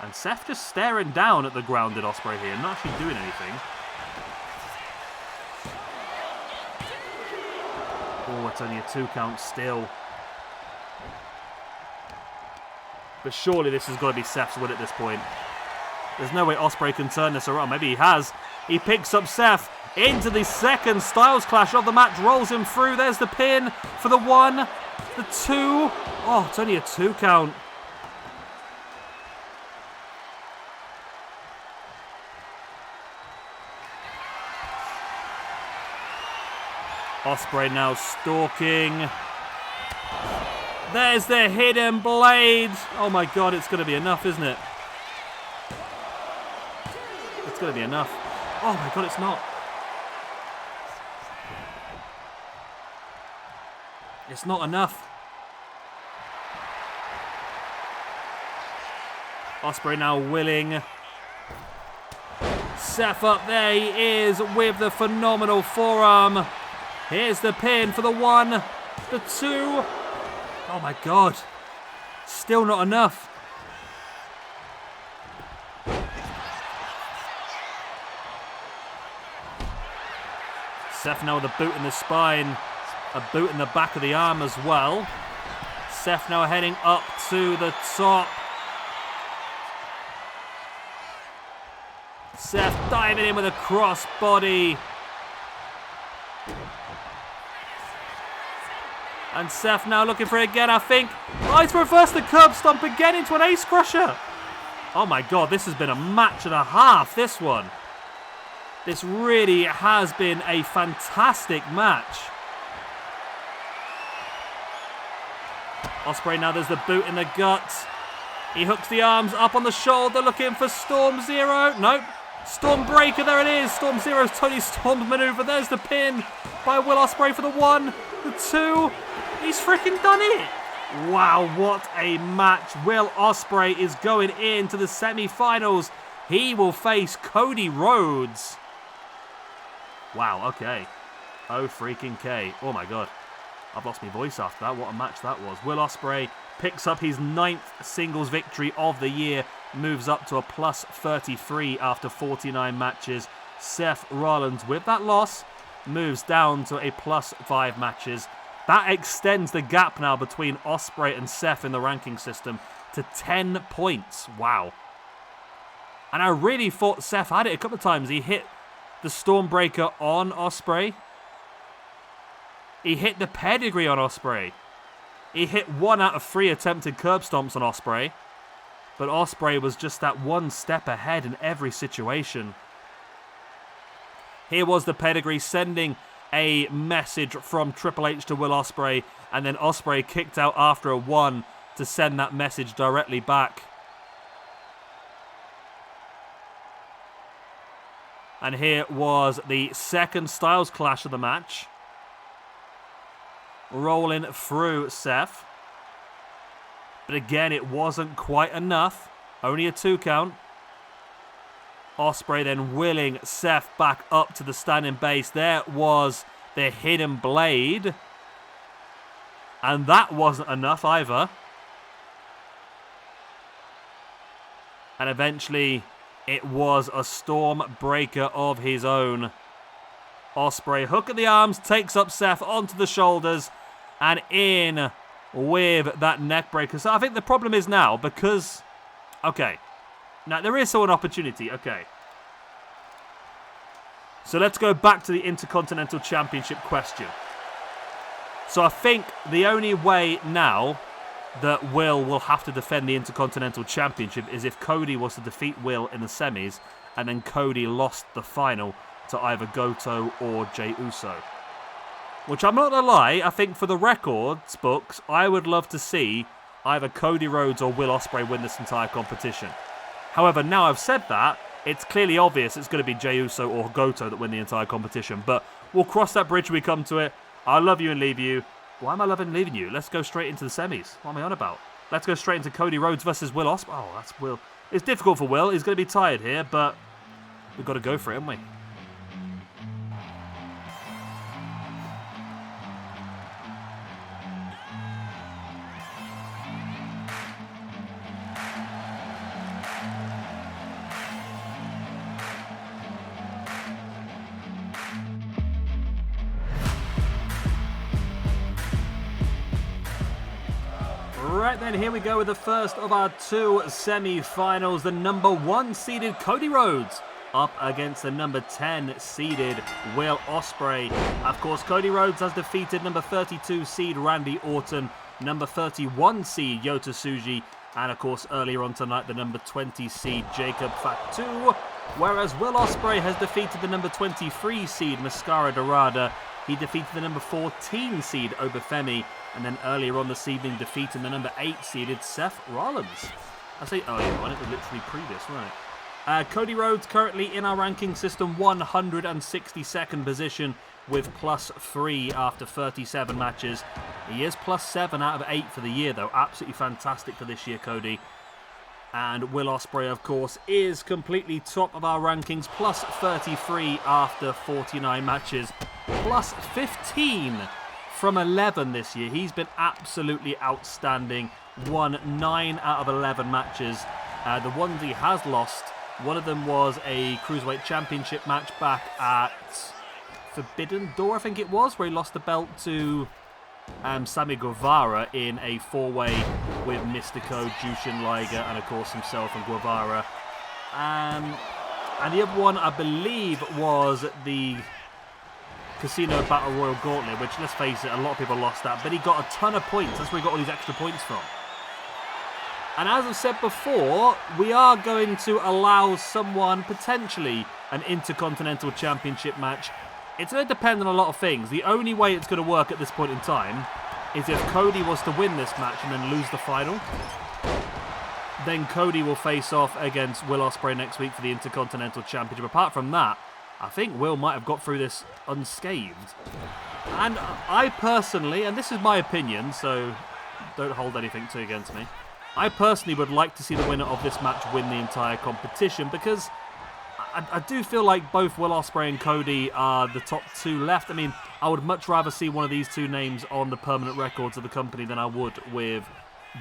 S1: And Seth just staring down at the grounded Ospreay here, not actually doing anything. Oh, it's only a 2 count still. But surely this has got to be Seth's win at this point. There's no way Ospreay can turn this around. Maybe he has. He picks up Seth into the second Styles Clash of the match. Rolls him through. There's the pin for the 1. The 2. Oh, it's only a 2 count. Ospreay now stalking. There's the hidden blade. Oh my god, it's going to be enough, isn't it? It's going to be enough. Oh my god, it's not. It's not enough. Ospreay now willing. Seth up there, he is with the phenomenal forearm. Here's the pin for the 1, the 2. Oh my god. Still not enough. Seth now with a boot in the spine. A boot in the back of the arm as well. Seth now heading up to the top. Seth diving in with a crossbody. And Seth now looking for it again, I think. Oh, he's reversed the curb stomp again into an ace crusher. Oh my god, this has been a match and a half, this one. This really has been a fantastic match. Ospreay now, there's the boot in the gut. He hooks the arms up on the shoulder, looking for Storm Zero. Nope. Storm Breaker, there it is. Storm Zero's Tony Storm's maneuver. There's the pin by Will Ospreay for the 1, the 2. He's freaking done it. Wow, what a match. Will Ospreay is going into the semi-finals. He will face Cody Rhodes. Wow, okay. Oh, freaking K. Oh, my God. I've lost my voice after that. What a match that was. Will Ospreay picks up his 9th singles victory of the year. Moves up to a plus 33 after 49 matches. Seth Rollins, with that loss, moves down to a plus 5 matches. That extends the gap now between Ospreay and Seth in the ranking system to 10 points. Wow. And I really thought Seth had it a couple of times. He hit the Stormbreaker on Ospreay. He hit the pedigree on Ospreay. He hit 1 out of 3 attempted curb stomps on Ospreay. But Ospreay was just that one step ahead in every situation. Here was the pedigree sending a message from Triple H to Will Ospreay, and then Ospreay kicked out after a 1 to send that message directly back. And here was the second Styles Clash of the match. rolling through Seth. But again, it wasn't quite enough. Only a 2 count. Ospreay then willing Seth back up to the standing base. There was the hidden blade. And that wasn't enough either. And eventually, it was a Stormbreaker of his own. Ospreay, hook at the arms, takes up Seth onto the shoulders, and in with that neck breaker. So I think the problem is now, because... Okay. Now, there is still an opportunity. Okay. So let's go back to the Intercontinental Championship question. So I think the only way now that Will have to defend the Intercontinental Championship is if Cody was to defeat Will in the semis and then Cody lost the final to either Goto or Jey Uso. Which I'm not going to lie, I think for the records books, I would love to see either Cody Rhodes or Will Ospreay win this entire competition. However, now I've said that, it's clearly obvious it's going to be Jey Uso or Goto that win the entire competition. But we'll cross that bridge when we come to it. I love you and leave you. Why am I loving and leaving you? Let's go straight into the semis. What am I on about? Let's go straight into Cody Rhodes versus Will Ospreay. Oh, that's Will. It's difficult for Will. He's going to be tired here, but we've got to go for it, haven't we? Right then, here we go with the first of our 2 semi-finals. The number 1 seeded Cody Rhodes up against the number 10 seeded Will Ospreay. Of course, Cody Rhodes has defeated number 32 seed Randy Orton, number 31 seed Yota Tsuji, and of course earlier on tonight the number 20 seed Jacob Fatu. Whereas Will Ospreay has defeated the number 23 seed Mascara Dorada. He defeated the number 14 seed Obafemi, and then earlier on this evening defeating the number 8 seeded Seth Rollins. I say earlier on, it was literally previous, wasn't it? Cody Rhodes currently in our ranking system 162nd position with +3 after 37 matches. He is +7 out of 8 for the year though. Absolutely fantastic for this year, Cody. And Will Ospreay, of course, is completely top of our rankings, +33 after 49 matches, +15 from 11 this year. He's been absolutely outstanding. Won 9 out of 11 matches. The ones he has lost, one of them was a Cruiserweight Championship match back at Forbidden Door, I think it was, where he lost the belt to Sammy Guevara in a 4-way with Mystico, Jushin Liger, and of course himself and Guevara. And the other one, I believe, was the Casino Battle Royal Gauntlet, which, let's face it, a lot of people lost that, but he got a ton of points. That's where he got all these extra points from. And as I've said before, we are going to allow someone, potentially, an Intercontinental Championship match. It's going to depend on a lot of things. The only way it's going to work at this point in time is if Cody was to win this match and then lose the final. Then Cody will face off against Will Ospreay next week for the Intercontinental Championship. Apart from that, I think Will might have got through this unscathed. And I personally, and this is my opinion, so don't hold anything too against me, I personally would like to see the winner of this match win the entire competition, because I do feel like both Will Ospreay and Cody are the top 2 left. I mean, I would much rather see one of these 2 names on the permanent records of the company than I would with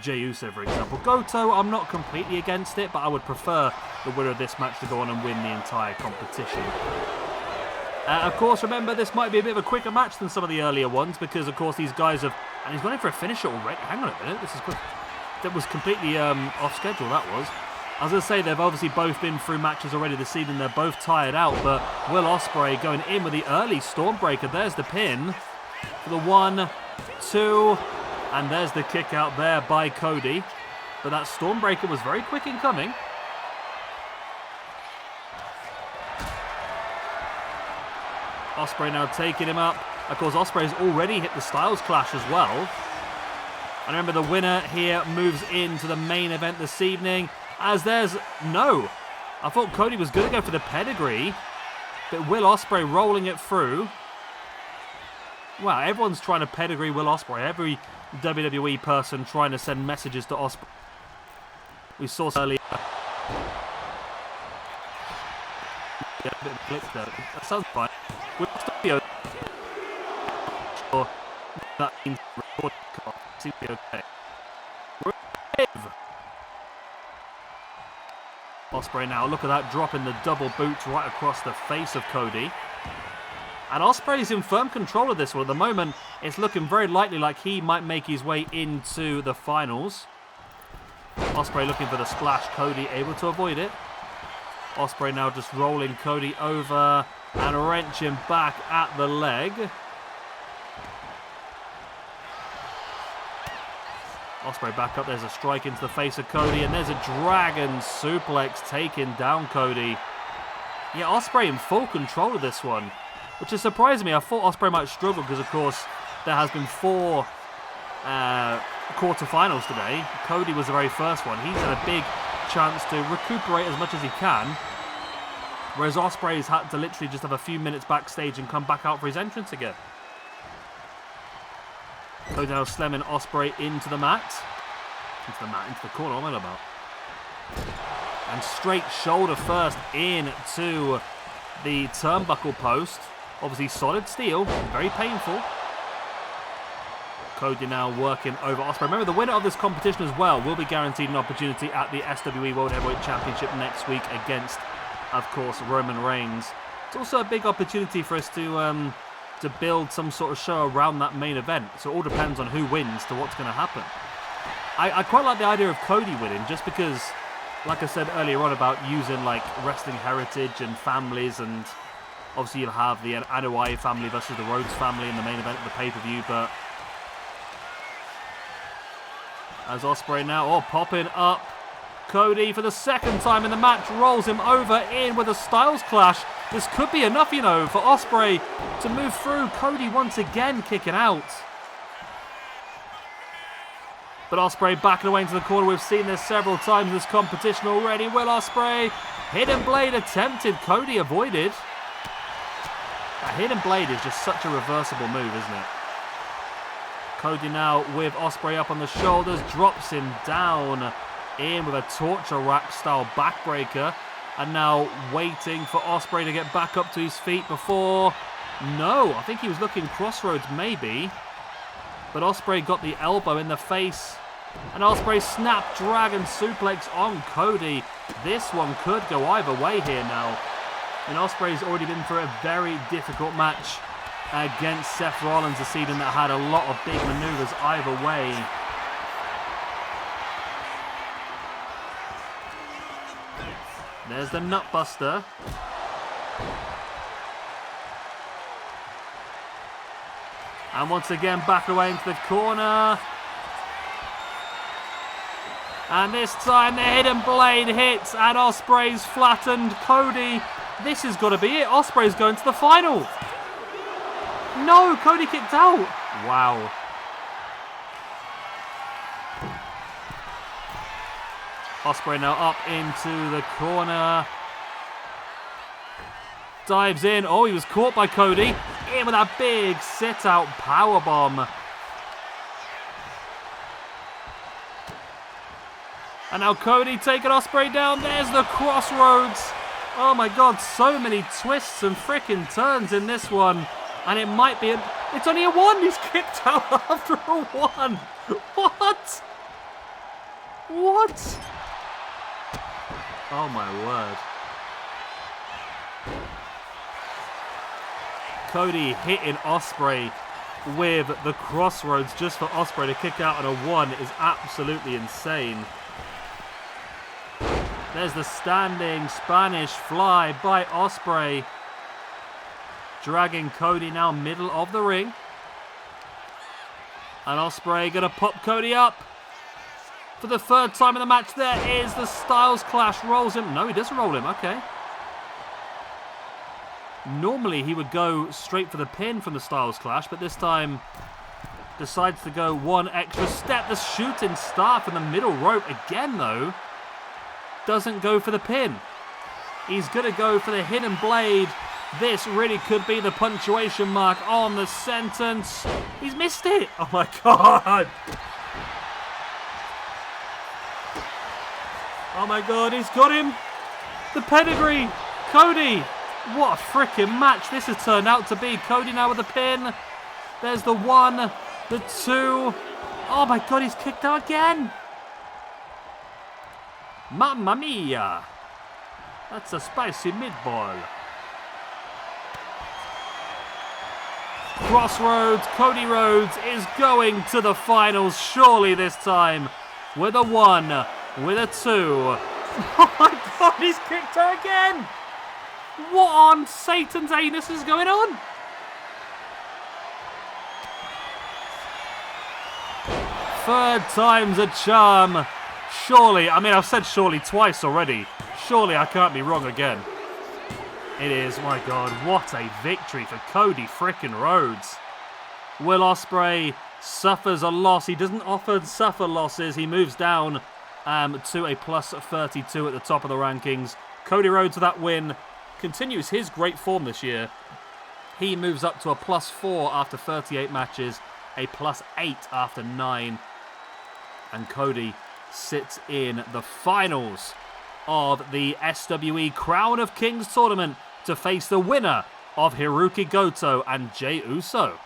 S1: Jey Uso, for example. Goto, I'm not completely against it, but I would prefer the winner of this match to go on and win the entire competition. Of course, remember, this might be a bit of a quicker match than some of the earlier ones, because, of course, these guys have... And he's gone in for a finisher already. Hang on a minute, this is quick. That was completely off schedule, that was. I was going to say, they've obviously both been through matches already this season. They're both tired out, but Will Ospreay going in with the early Stormbreaker. There's the pin for the 1, 2, and there's the kick out there by Cody. But that Stormbreaker was very quick in coming. Ospreay now taking him up. Of course, Ospreay's already hit the Styles Clash as well. And remember, the winner here moves into the main event this evening. As there's... No! I thought Cody was going to go for the pedigree. But Will Ospreay rolling it through. Wow, everyone's trying to pedigree Will Ospreay. Every WWE person trying to send messages to Ospreay. We saw earlier. Yeah, a bit of a blitz there. That sounds fine. We'll still be okay. Sure, that means the recording seems to be okay. Ospreay now, look at that, dropping the double boots right across the face of Cody. And Ospreay's in firm control of this one. At the moment, it's looking very likely like he might make his way into the finals. Ospreay looking for the splash. Cody able to avoid it. Ospreay now just rolling Cody over and wrenching back at the leg. Ospreay back up. There's a strike into the face of Cody, and there's a dragon suplex taking down Cody. Yeah, Ospreay in full control of this one, which is surprising me. I thought Ospreay might struggle because, of course, there has been 4 quarterfinals today. Cody was the very first one. He's had a big chance to recuperate as much as he can, whereas Ospreay's had to literally just have a few minutes backstage and come back out for his entrance again. Cody now slamming Ospreay into the mat. Into the corner, what am I about? And straight shoulder first into the turnbuckle post. Obviously solid steel, very painful. Cody now working over Ospreay. Remember, the winner of this competition as well will be guaranteed an opportunity at the SWE World Heavyweight Championship next week against, of course, Roman Reigns. It's also a big opportunity for us to build some sort of show around that main event. So it all depends on who wins to what's going to happen. I quite like the idea of Cody winning, just because, like I said earlier on about using like wrestling heritage and families, and obviously you'll have the Anoa'i family versus the Rhodes family in the main event of the pay-per-view, but as Ospreay now, popping up Cody for the second time in the match, rolls him over in with a Styles Clash. This could be enough, you know, for Ospreay to move through. Cody once again kicking out. But Ospreay backing away into the corner. We've seen this several times in this competition already. Will Ospreay, hidden blade attempted. Cody avoided. That hidden blade is just such a reversible move, isn't it? Cody now with Ospreay up on the shoulders, drops him down in with a torture rack style backbreaker, and now waiting for Ospreay to get back up to his feet before... No, I think he was looking crossroads maybe, but Ospreay got the elbow in the face, and Ospreay snap dragon suplex on Cody. This one could go either way here now, and Ospreay's already been through a very difficult match against Seth Rollins this season that had a lot of big maneuvers either way. There's the nutbuster. And once again back away into the corner. And this time the hidden blade hits and Ospreay's flattened Cody. This has got to be it. Ospreay's going to the final. No, Cody kicked out. Wow. Ospreay now up into the corner. Dives in. Oh, he was caught by Cody. In with that big sit-out powerbomb. And now Cody taking Ospreay down. There's the crossroads. Oh my God, so many twists and frickin' turns in this one. And it might be it's only a 1. He's kicked out after a 1. What? What? Oh my word. Cody hitting Ospreay with the crossroads just for Ospreay to kick out on a 1 is absolutely insane. There's the standing Spanish fly by Ospreay. Dragging Cody now middle of the ring. And Ospreay gonna pop Cody up. For the 3rd time in the match, there is the Styles Clash. Rolls him. No, he doesn't roll him. Okay. Normally, he would go straight for the pin from the Styles Clash, but this time decides to go one extra step. The shooting star from the middle rope again, though. Doesn't go for the pin. He's going to go for the hidden blade This really could be the punctuation mark on the sentence. He's missed it. Oh my God. Oh my God, he's got him. The pedigree. Cody. What a freaking match this has turned out to be. Cody now with a pin. There's the 1, the 2. Oh my God, he's kicked out again. Mamma mia. That's a spicy meatball. Crossroads, Cody Rhodes is going to the finals, surely this time. With a 1, with a 2. Oh my God, he's kicked her again. What on Satan's anus is going on? Third time's a charm. Surely, I mean, I've said surely twice already. Surely I can't be wrong again. It is, my God, what a victory for Cody frickin' Rhodes. Will Ospreay suffers a loss. He doesn't often suffer losses. He moves down to a plus 32 at the top of the rankings. Cody Rhodes with that win continues his great form this year. He moves up to a plus 4 after 38 matches, a plus 8 after 9. And Cody sits in the finals of the SWE Crown of Kings tournament to face the winner of Hirooki Goto and Jey Uso.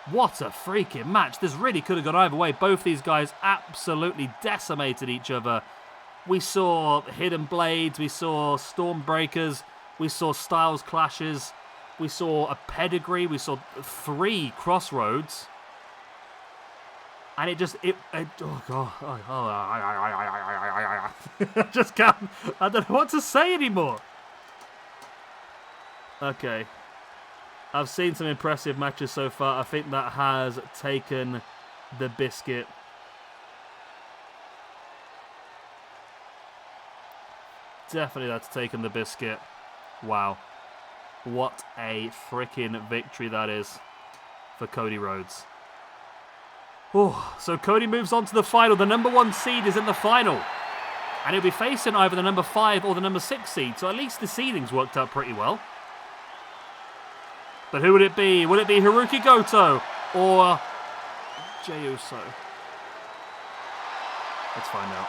S1: What a freaking match. This really could have gone either way. Both these guys absolutely decimated each other. We saw hidden blades, we saw stormbreakers, we saw styles clashes, we saw a pedigree, we saw 3 crossroads. And it oh God, I just can't, I don't know what to say anymore. Okay, I've seen some impressive matches so far. I think that has taken the biscuit. Definitely that's taken the biscuit. Wow, what a freaking victory that is for Cody Rhodes. Oh, so Cody moves on to the final. The number 1 seed is in the final. And he'll be facing either the number 5 or the number 6 seed. So at least the seedings worked out pretty well. But who would it be? Would it be Hirooki Goto or Jey Uso? Let's find out.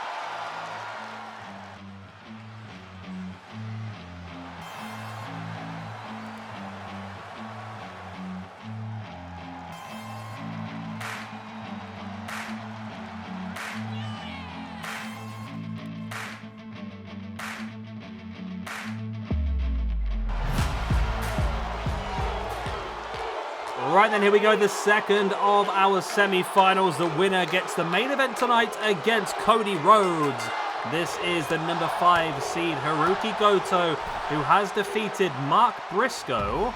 S1: Right then, here we go, the second of our semi-finals. The winner gets the main event tonight against Cody Rhodes. This is the number 5 seed Hirooki Goto, who has defeated Mark Briscoe,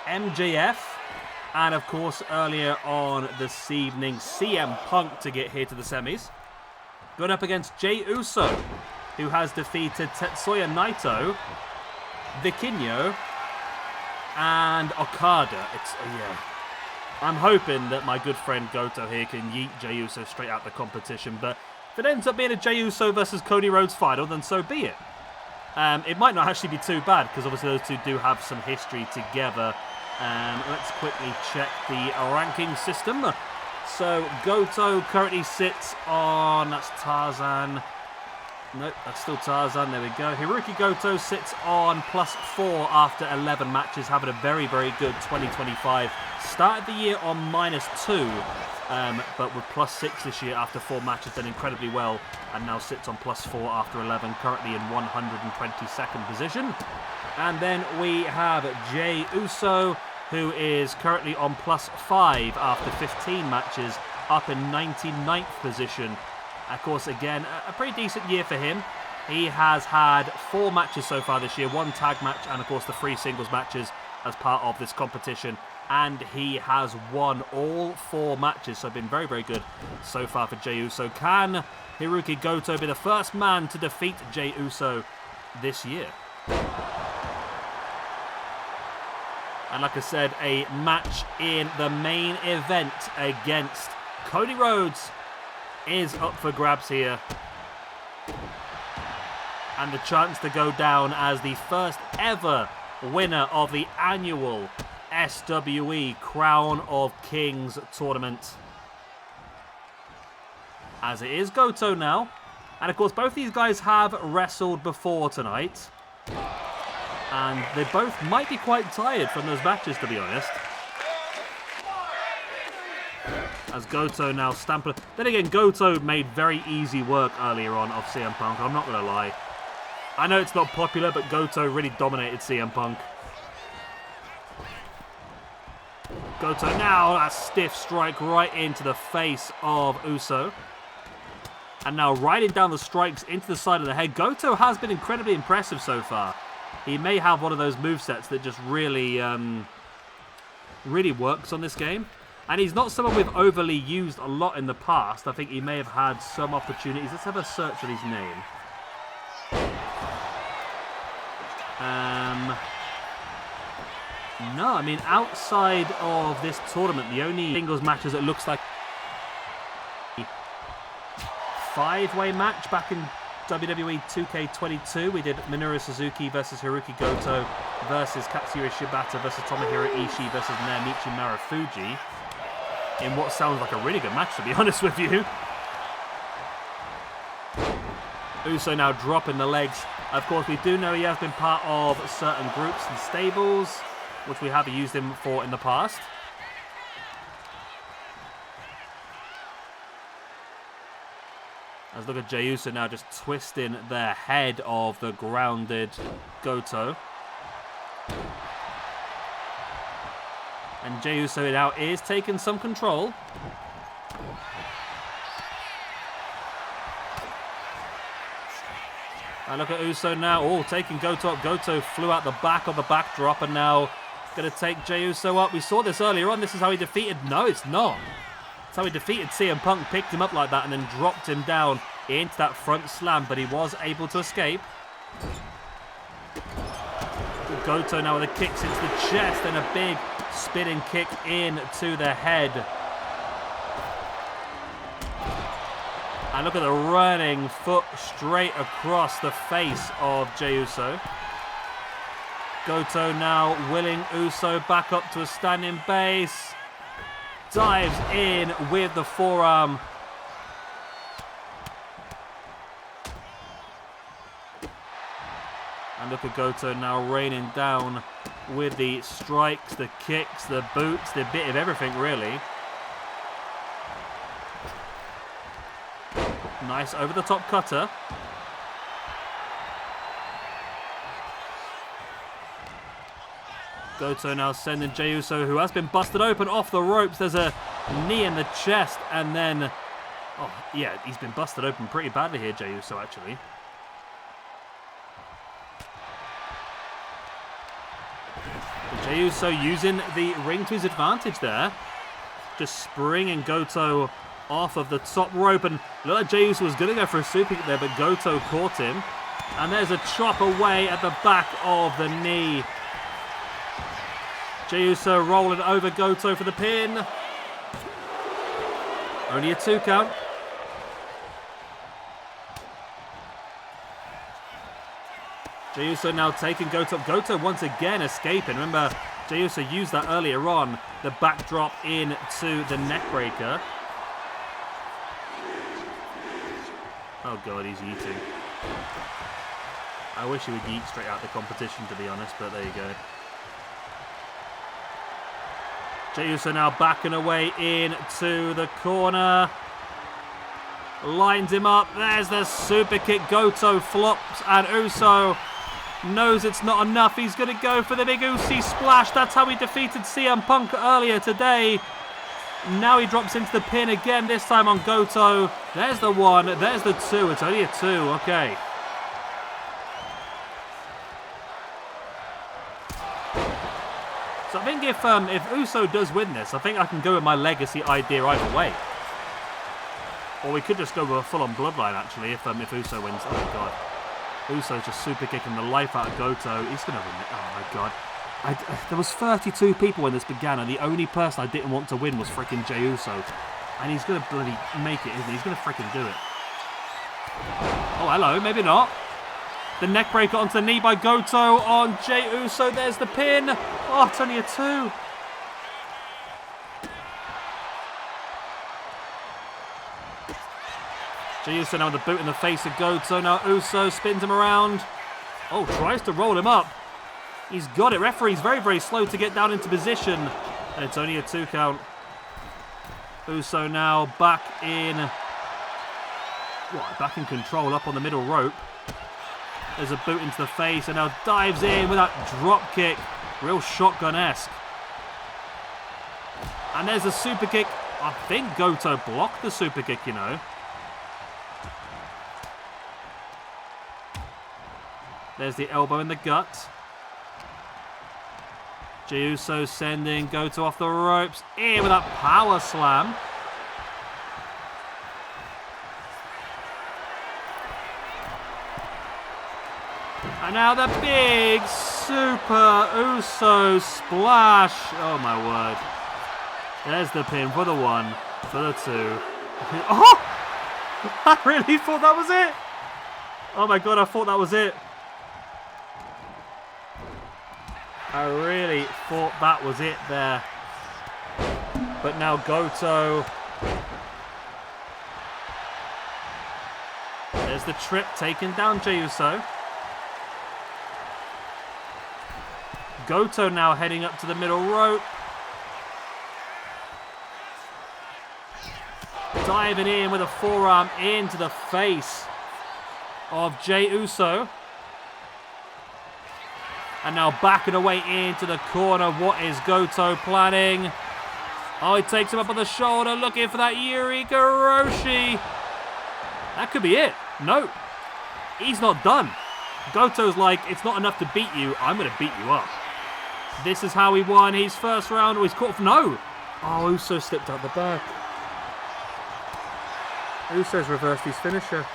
S1: MJF, and of course earlier on this evening, CM Punk to get here to the semis. Going up against Jey Uso, who has defeated Tetsuya Naito, Vikingo, and Okada. Yeah. I'm hoping that my good friend Goto here can yeet Jey Uso straight out the competition, but if it ends up being a Jey Uso versus Cody Rhodes final, then so be it. It might not actually be too bad, because obviously those two do have some history together. Let's quickly check the ranking system. So Goto currently sits on, that's Tarzan. Nope, that's still Tarzan. There we go. Hirooki Goto sits on plus 4 after 11 matches, having a very, very good 2025. Started the year on -2, but with plus 6 this year after 4 matches, done incredibly well, and now sits on plus 4 after 11, currently in 122nd position. And then we have Jey Uso, who is currently on plus 5 after 15 matches, up in 99th position. Of course, again, a pretty decent year for him. He has had 4 matches so far this year, 1 tag match, and of course the 3 singles matches as part of this competition. And he has won all 4 matches, so been very, very good so far for Jey Uso. Can Hirooki Goto be the first man to defeat Jey Uso this year? And like I said, a match in the main event against Cody Rhodes is up for grabs here. And the chance to go down as the first ever winner of the annual SWE Crown of Kings tournament. As it is Goto now. And of course, both these guys have wrestled before tonight. And they both might be quite tired from those matches, to be honest. As Goto now stamping. Then again, Goto made very easy work earlier on of CM Punk. I'm not going to lie. I know it's not popular, but Goto really dominated CM Punk. Goto now, that stiff strike right into the face of Uso. And now riding down the strikes into the side of the head. Goto has been incredibly impressive so far. He may have one of those movesets that just really, really works on this game. And he's not someone we've overly used a lot in the past. I think he may have had some opportunities. Let's have a search for his name. No, I mean, outside of this tournament, the only singles matches it looks like a 5-way match back in WWE 2K25. We did Minoru Suzuki versus Hirooki Goto versus Katsuyori Shibata versus Tomohiro Ishii versus Naomichi Marufuji. In what sounds like a really good match, to be honest with you. Uso now dropping the legs. Of course, we do know he has been part of certain groups and stables, which we have used him for in the past. Let's look at Jey Uso now just twisting the head of the grounded Goto. And Jey Uso now is taking some control. And look at Uso now. Oh, taking Goto up. Goto flew out the back of the backdrop and now going to take Jey Uso up. We saw this earlier on. This is how he defeated... No, it's not. It's how he defeated CM Punk. Picked him up like that and then dropped him down into that front slam. But he was able to escape. Goto now with the kicks into the chest and a big spinning kick into the head. And look at the running foot straight across the face of Jey Uso. Goto now willing Uso back up to a standing base. Dives in with the forearm. And look at Goto now raining down with the strikes, the kicks, the boots, the bit of everything really. Nice over-the-top cutter. Goto now sending Jey Uso, who has been busted open, off the ropes. There's a knee in the chest, and then... Oh, yeah, he's been busted open pretty badly here, Jey Uso, actually. Jey Uso using the ring to his advantage there. Just springing Goto off of the top rope, and looked like Jey Uso was going to go for a super kick there, but Goto caught him. And there's a chop away at the back of the knee. Jey Uso rolling over Goto for the pin. Only a 2 count. Jey Uso now taking Goto up. Goto once again escaping. Remember, Jey Uso used that earlier on. The backdrop into the neckbreaker. Oh god, he's yeeting. I wish he would yeet straight out the competition, to be honest, but there you go. Jey Uso now backing away into the corner. Lines him up. There's the super kick. Goto flops and Uso knows it's not enough. He's going to go for the big Usi splash. That's how he defeated CM Punk earlier today. Now he drops into the pin again, this time on Goto. There's the 1. There's the 2. It's only a 2. Okay. So I think if Uso does win this, I think I can go with my legacy idea either way. Or we could just go with a full-on bloodline, actually, if Uso wins. Oh, God. Uso's just super kicking the life out of Goto. He's going to win it. Oh, my God. There was 32 people when this began, and the only person I didn't want to win was freaking Jey Uso. And he's going to bloody make it, isn't he? He's going to freaking do it. Oh, hello. Maybe not. The neck breaker onto the knee by Goto on Jey Uso. There's the pin. Oh, it's only a 2. Jey Uso now with the boot in the face of Goto. Now Uso spins him around. Oh, tries to roll him up. He's got it. Referee's very, very slow to get down into position. And it's only a 2 count. Uso now back in control up on the middle rope. There's a boot into the face and now dives in with that drop kick. Real shotgun-esque. And there's a super kick. I think Goto blocked the super kick, you know. There's the elbow in the gut. Jey Uso sending Goto off the ropes. In with that power slam. And now the big super Uso splash. Oh my word. There's the pin for the 1, for the 2. Oh! I really thought that was it. Oh my god, I thought that was it. I really thought that was it there. But now Goto. There's the trip taking down Jey Uso. Goto now heading up to the middle rope. Diving in with a forearm into the face of Jey Uso. And now backing away into the corner. What is Goto planning? Oh, he takes him up on the shoulder, looking for that Hirooki. That could be it. No, he's not done. Goto's like, it's not enough to beat you. I'm going to beat you up. This is how he won his first round. Oh, he's caught. No. Oh, Uso slipped out the back. Uso's reversed his finisher.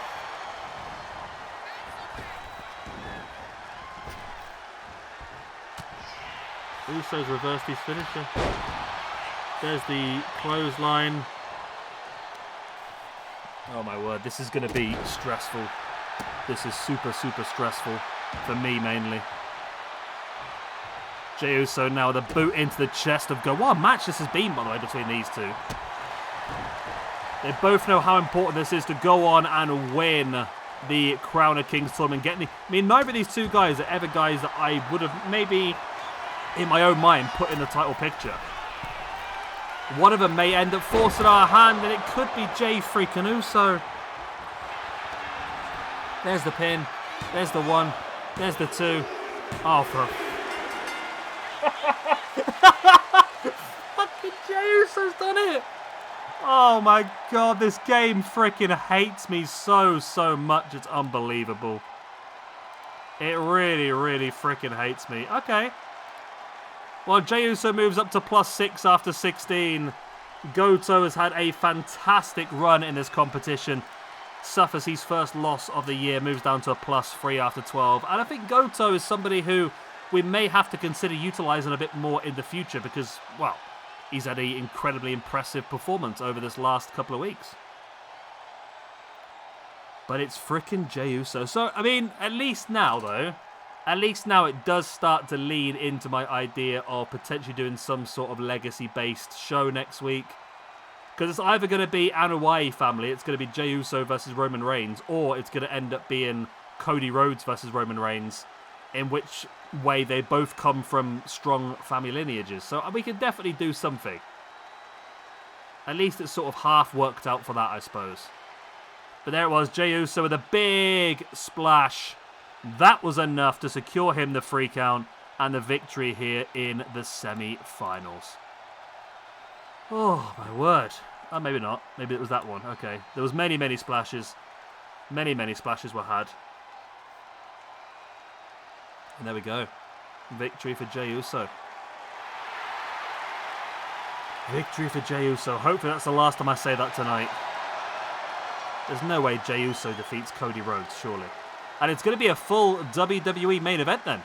S1: Uso's reversed his finisher. There's the clothesline. Oh my word, this is going to be stressful. This is super, super stressful. For me, mainly. Jey Uso now with a boot into the chest of What a match this has been, by the way, between these two. They both know how important this is to go on and win the Crown of Kings tournament. I mean, neither of these two guys are ever guys that I would have maybe, in my own mind, put in the title picture. One of them may end up forcing our hand, and it could be Jey freaking Uso. There's the pin. There's the 1. There's the 2. Oh, for... Fucking Jey Uso's done it. Oh my god, this game freaking hates me so, so much. It's unbelievable. It really, really freaking hates me. Okay. Well, Jey Uso moves up to +6 after 16. Goto has had a fantastic run in this competition. Suffers his first loss of the year, moves down to a +3 after 12. And I think Goto is somebody who we may have to consider utilising a bit more in the future because, well, he's had an incredibly impressive performance over this last couple of weeks. But it's frickin' Jey Uso. So, I mean, at least now, though, at least now it does start to lean into my idea of potentially doing some sort of legacy-based show next week. Because it's either going to be Anoa'i family, it's going to be Jey Uso versus Roman Reigns, or it's going to end up being Cody Rhodes versus Roman Reigns, in which way they both come from strong family lineages. So we can definitely do something. At least it's sort of half worked out for that, I suppose. But there it was, Jey Uso with a big splash. That was enough to secure him the 3 count and the victory here in the semi-finals. Oh, my word. Oh, maybe not. Maybe it was that one. Okay. There was many, many splashes. Many, many splashes were had. And there we go. Victory for Jey Uso. Victory for Jey Uso. Hopefully that's the last time I say that tonight. There's no way Jey Uso defeats Cody Rhodes, surely. And it's going to be a full WWE main event then.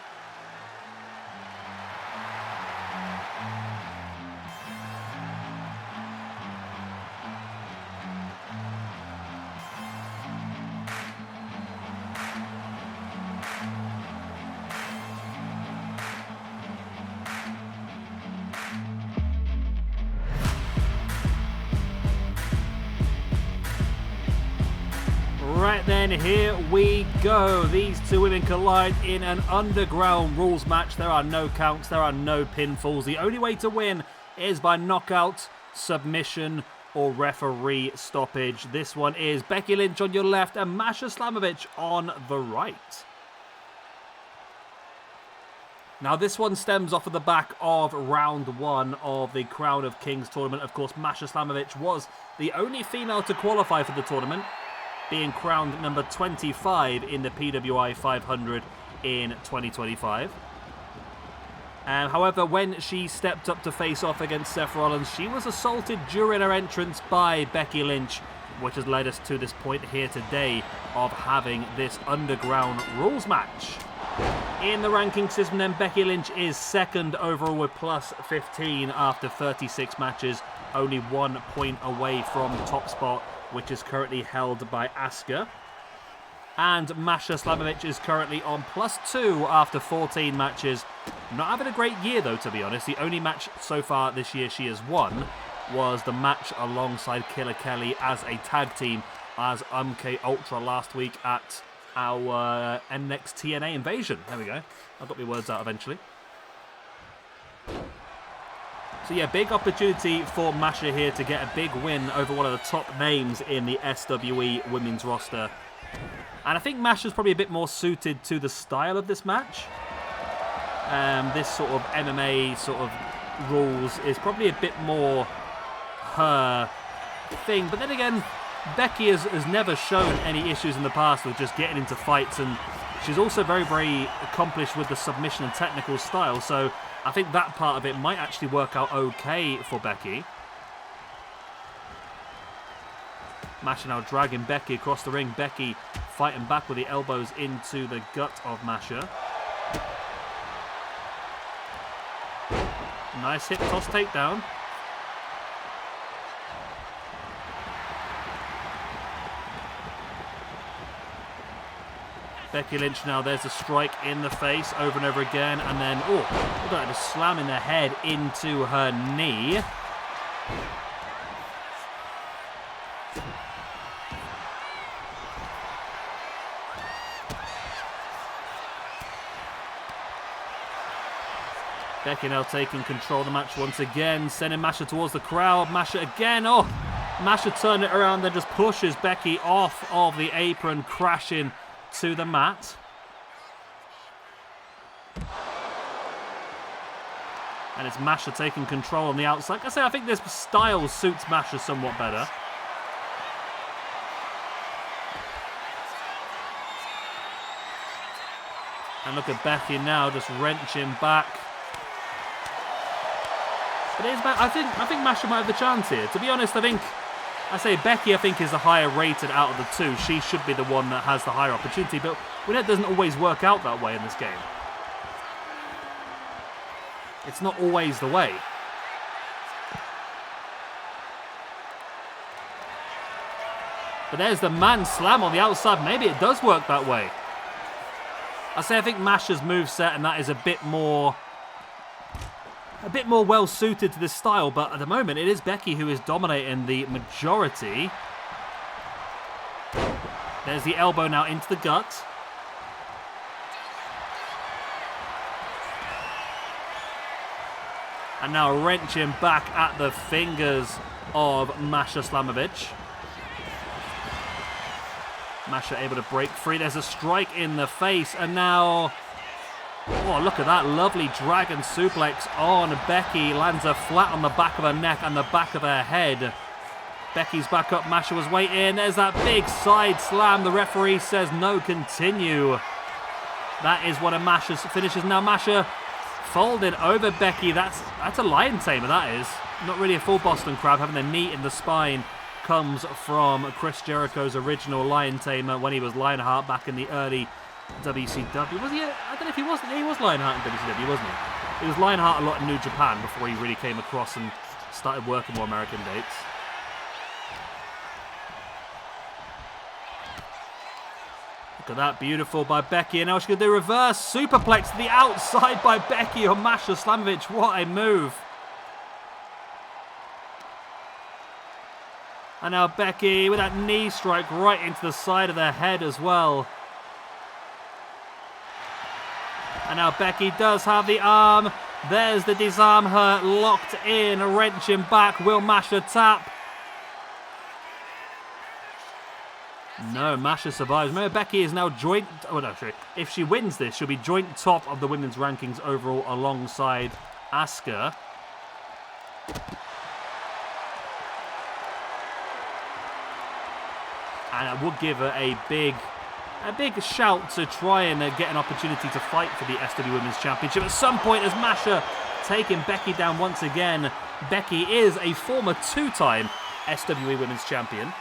S1: Alright then, here we go. These two women collide in an underground rules match. There are no counts, there are no pinfalls. The only way to win is by knockout, submission, or referee stoppage. This one is Becky Lynch on your left and Masha Slamovich on the right. Now this one stems off of the back of round 1 of the Crown of Kings tournament. Of course, Masha Slamovich was the only female to qualify for the tournament, being crowned number 25 in the PWI 500 in 2025. However, when she stepped up to face off against Seth Rollins, she was assaulted during her entrance by Becky Lynch, which has led us to this point here today of having this underground rules match. In the ranking system then, Becky Lynch is second overall with plus 15 after 36 matches, only 1 point away from the top spot, which is currently held by Asuka. And Masha Slamovich is currently on plus 2 after 14 matches. Not having a great year though, to be honest. The only match so far this year she has won was the match alongside Killer Kelly as a tag team as MK Ultra last week at our NXT Invasion. There we go. I've got my words out eventually. So yeah, big opportunity for Masha here to get a big win over one of the top names in the SWE women's roster. And I think Masha's probably a bit more suited to the style of this match. This sort of MMA sort of rules is probably a bit more her thing. But then again, Becky has never shown any issues in the past with just getting into fights. And she's also very, very accomplished with the submission and technical style. So I think that part of it might actually work out okay for Becky. Masha now dragging Becky across the ring. Becky fighting back with the elbows into the gut of Masha. Nice hip toss takedown. Becky Lynch now, there's a strike in the face over and over again. And then, oh, look at that, just slamming the head into her knee. Becky now taking control of the match once again, sending Masha towards the crowd. Masha again, oh, Masha turned it around, then just pushes Becky off of the apron, crashing to the mat. And it's Masha taking control on the outside. Like I say, I think this style suits Masha somewhat better. And look at Becky now just wrenching back. But it is back. I think Masha might have the chance here. To be honest, I say Becky, I think, is the higher rated out of the two. She should be the one that has the higher opportunity, but we know it doesn't always work out that way in this game. It's not always the way. But there's the man slam on the outside. Maybe it does work that way. I think Masha's moveset, and that is a bit more well suited to this style, but at the moment it is Becky who is dominating the majority. There's the elbow now into the gut. And now wrenching back at the fingers of Masha Slamovich. Masha able to break free. There's a strike in the face, and now, oh, look at that lovely dragon suplex on Becky. Lands her flat on the back of her neck and the back of her head. Becky's back up. Masha was waiting. There's that big side slam. The referee says no, continue. That is one of Masha's finishes. Now Masha folded over Becky. That's a lion tamer, that is. Not really a full Boston Crab. Having a knee in the spine comes from Chris Jericho's original lion tamer when he was Lionheart back in the early WCW. Was he? I don't know if he wasn't. He was Lionheart in WCW, wasn't he? He was Lionheart a lot in New Japan before he really came across and started working more American dates. Look at that, beautiful by Becky. And now she's going to do reverse superplex to the outside by Becky on Masha Slamovich. What a move. And now Becky with that knee strike right into the side of the head as well. And now Becky does have the arm. There's the disarm her, locked in, wrenching back. Will Masha tap? No, Masha survives. Remember, Becky is now joint... Oh, no, sorry. If she wins this, she'll be joint top of the women's rankings overall alongside Asuka. And I would give her a big shout to try and get an opportunity to fight for the SW Women's Championship. At some point, as Masha taking Becky down once again. Becky is a former two-time SWE Women's Champion.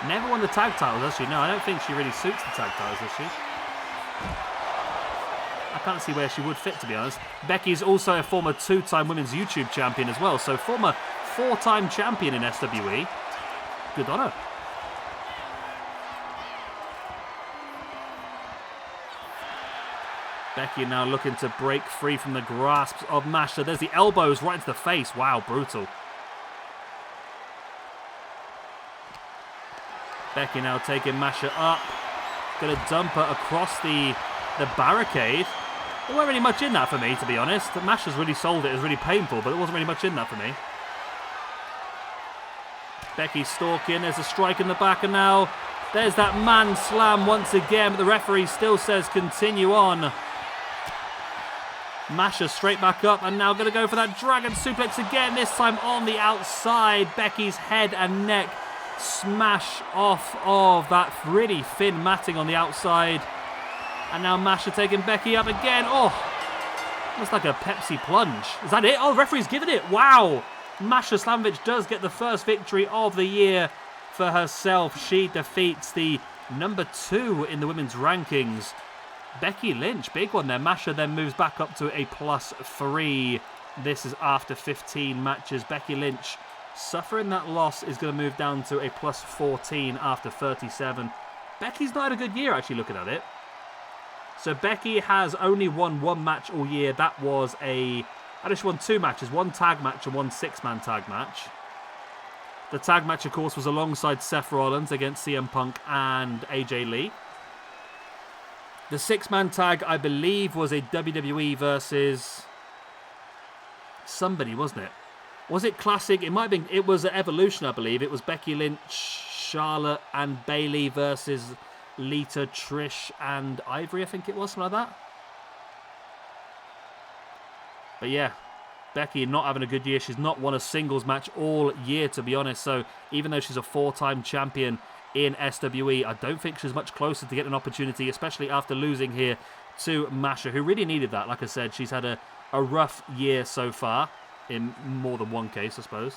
S1: Never won the tag titles, does she? No, I don't think she really suits the tag titles, does she? I can't see where she would fit, to be honest. Becky's also a former two-time Women's YouTube Champion as well, so former four-time champion in SWE. Good on her. Becky now looking to break free from the grasps of Masha. There's the elbows right into the face. Wow, brutal. Becky now taking Masha up. Going to dump her across the barricade. There wasn't really much in that for me, to be honest. Masha's really sold it. It was really painful, but there wasn't really much in that for me. Becky stalking. There's a strike in the back, and now there's that man slam once again, but the referee still says continue on. Masha straight back up, and now going to go for that dragon suplex again, this time on the outside. Becky's head and neck smash off of that really thin matting on the outside. And now Masha taking Becky up again. Oh, looks like a Pepsi plunge. Is that it? Oh, the referee's given it. Wow. Masha Slamovich does get the first victory of the year for herself. She defeats the number 2 in the women's rankings, Becky Lynch. Big one there. Masha then moves back up to a +3. This is after 15 matches. Becky Lynch, suffering that loss, is going to move down to a +14 after 37. Becky's not had a good year, actually, looking at it. So Becky has only won one match all year. That was she won 2 matches, 1 tag match and 1 6-man tag match. The tag match, of course, was alongside Seth Rollins against CM Punk and AJ Lee. The 6-man tag, I believe, was a WWE versus somebody, wasn't it? Was it Classic? It might have been. It was an Evolution, I believe. It was Becky Lynch, Charlotte, and Bayley versus Lita, Trish, and Ivory, I think it was, something like that. But yeah, Becky not having a good year. She's not won a singles match all year, to be honest. So even though she's a 4-time champion in SWE, I don't think she's much closer to getting an opportunity, especially after losing here to Masha, who really needed that. Like I said, she's had a rough year so far, in more than one case, I suppose.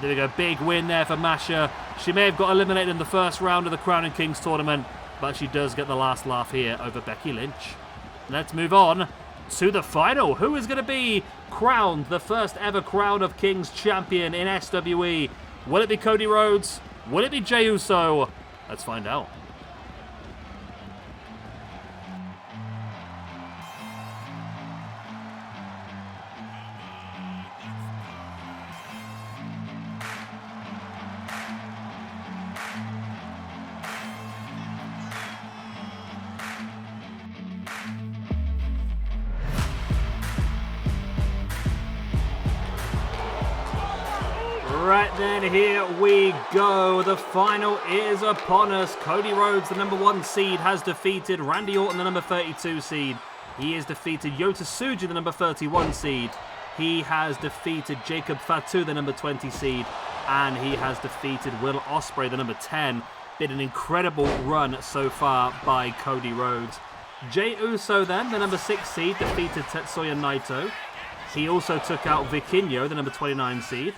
S1: There we go, big win there for Masha. She may have got eliminated in the first round of the Crown and Kings tournament, but she does get the last laugh here over Becky Lynch. Let's move on to the final. Who is going to be crowned the first ever Crown of Kings champion in SWE? Will it be Cody Rhodes? Will it be Jey Uso? Let's find out. Right then, here we go. The final is upon us. Cody Rhodes, the number 1 seed, has defeated Randy Orton, the number 32 seed. He has defeated Yota Tsuji, the number 31 seed. He has defeated Jacob Fatu, the number 20 seed. And he has defeated Will Ospreay, the number 10. Been an incredible run so far by Cody Rhodes. Jey Uso then, the number 6 seed, defeated Tetsuya Naito. He also took out Vikingo, the number 29 seed.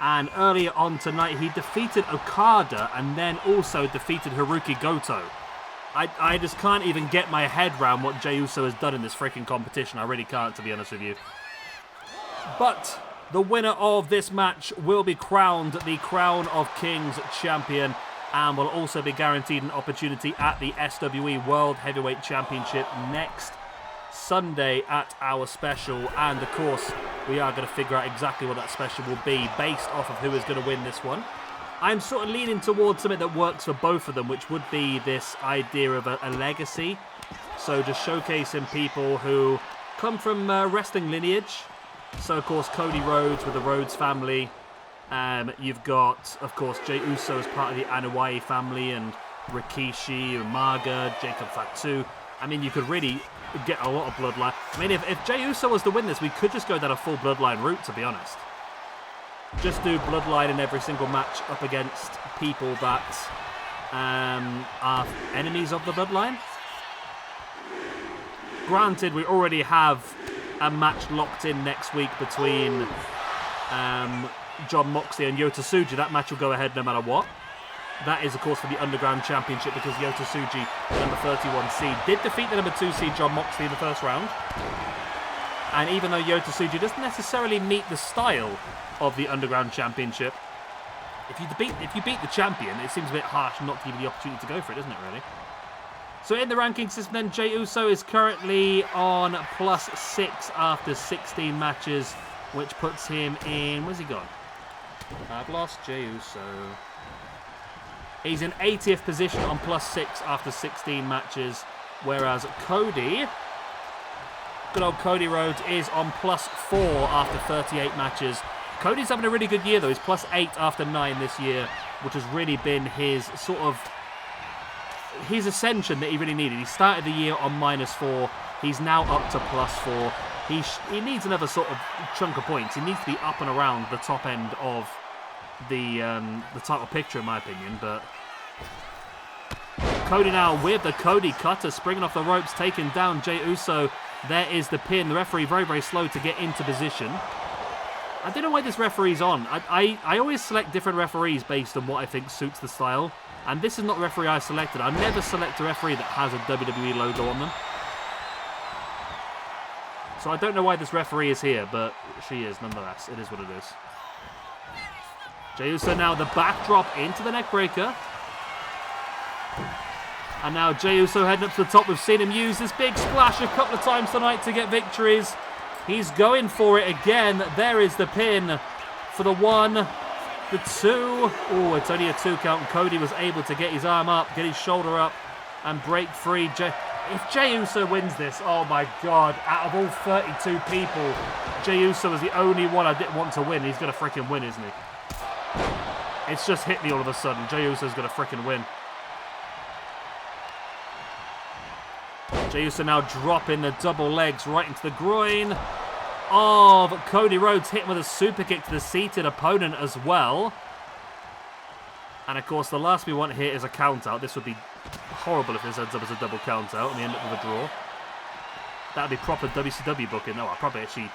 S1: And earlier on tonight, he defeated Okada and then also defeated Hirooki Goto. I just can't even get my head around what Jey Uso has done in this freaking competition. I really can't, to be honest with you. But the winner of this match will be crowned the Crown of Kings champion and will also be guaranteed an opportunity at the SWE World Heavyweight Championship next Sunday at our special. And, of course, we are going to figure out exactly what that special will be based off of who is going to win this one. I'm sort of leaning towards something that works for both of them, which would be this idea of a legacy. So just showcasing people who come from wrestling lineage. So, of course, Cody Rhodes with the Rhodes family. You've got, of course, Jey Uso as part of the Anoa'i family, and Rikishi, Umaga, Jacob Fatu. I mean, you could really get a lot of bloodline. I mean, if Jey Uso was to win this, we could just go down a full bloodline route, to be honest. Just do bloodline in every single match up against people that are enemies of the bloodline. Granted, we already have a match locked in next week between John Moxley and Yota Tsuji. That match will go ahead no matter what. That is, of course, for the Underground Championship, because Yota Tsuji, the number 31 seed, did defeat the number 2 seed John Moxley in the first round. And even though Yota Tsuji doesn't necessarily meet the style of the Underground Championship, if you beat the champion, it seems a bit harsh not to give you the opportunity to go for it, doesn't it, really? So in the ranking system then, Jey Uso is currently on +6 after 16 matches, which puts him in... Where's he gone? I've lost Jey Uso. He's in 80th position on +6 after 16 matches, whereas Cody, good old Cody Rhodes, is on +4 after 38 matches. Cody's having a really good year, though. He's +8 after 9 this year, which has really been his sort of... his ascension that he really needed. He started the year on -4. He's now up to +4. He needs another sort of chunk of points. He needs to be up and around the top end of the title picture, in my opinion. But Cody now with the Cody Cutter, springing off the ropes, taking down Jey Uso. There is the pin. The referee very, very slow to get into position. I don't know why this referee's on. I always select different referees based on what I think suits the style. And this is not the referee I selected. I never select a referee that has a WWE logo on them. So I don't know why this referee is here, but she is nonetheless. It is what it is. Jey Uso now the backdrop into the neckbreaker. And now Jey Uso heading up to the top. We've seen him use this big splash a couple of times tonight to get victories. He's going for it again. There is the pin for the 1, the 2. Oh, it's only a 2 count. Cody was able to get his arm up, get his shoulder up, and break free. If Jey Uso wins this, oh my God, out of all 32 people, Jey Uso was the only one I didn't want to win. He's going to freaking win, isn't he? It's just hit me all of a sudden. Jey Uso's going to freaking win. Jey Uso now dropping the double legs right into the groin of Cody Rhodes, hitting with a super kick to the seated opponent as well. And of course, the last we want here is a count out. This would be horrible if this ends up as a double count out and we end up with a draw. That would be proper WCW booking. No, probably actually,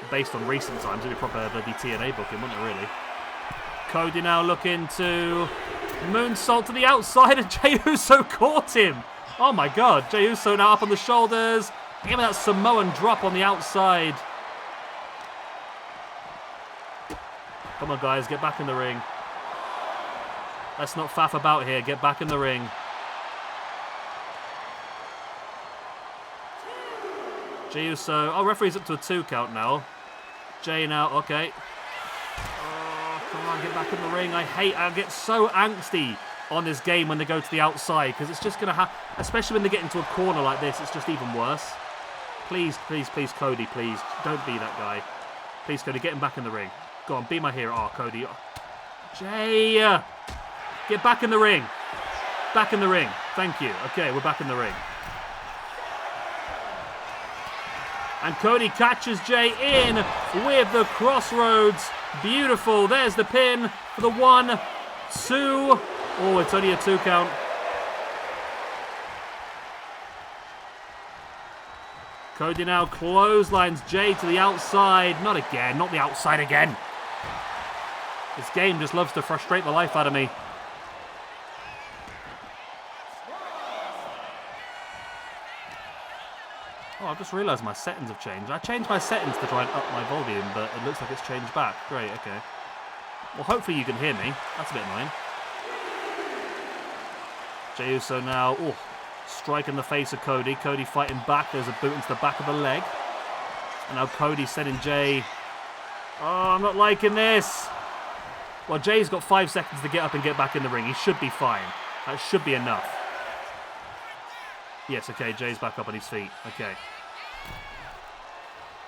S1: based on recent times, it would be proper bloody TNA booking, wouldn't it, really? Cody now looking to moonsault to the outside, and Jey Uso caught him. Oh my God, Jey Uso now up on the shoulders. Give him that Samoan drop on the outside. Come on, guys, get back in the ring. Let's not faff about here. Get back in the ring. Jey Uso. Oh, referee's up to a 2 count now. Jey now. Okay. Oh, come on, get back in the ring. I get so angsty on this game when they go to the outside, because it's just going to happen, especially when they get into a corner like this. It's just even worse. Please, please, please, Cody, please. Don't be that guy. Please, Cody, get him back in the ring. Go on, be my hero. Oh, Cody. Jey. Get back in the ring. Back in the ring. Thank you. Okay, we're back in the ring. And Cody catches Jey in with the crossroads. Beautiful. There's the pin for the 1, 2. Oh, it's only a 2 count. Cody now clotheslines Jey to the outside. Not again. Not the outside again. This game just loves to frustrate the life out of me. Oh, I've just realised my settings have changed. I changed my settings to try and up my volume, but it looks like it's changed back. Great, okay. Well, hopefully you can hear me. That's a bit annoying. Jey Uso now. Oh, Strike in the face of Cody. Cody fighting back. There's a boot into the back of the leg. And now Cody sending Jey. Oh, I'm not liking this. Well, Jey's got 5 seconds to get up and get back in the ring. He should be fine. That should be enough. Yes, okay, Jey's back up on his feet. Okay.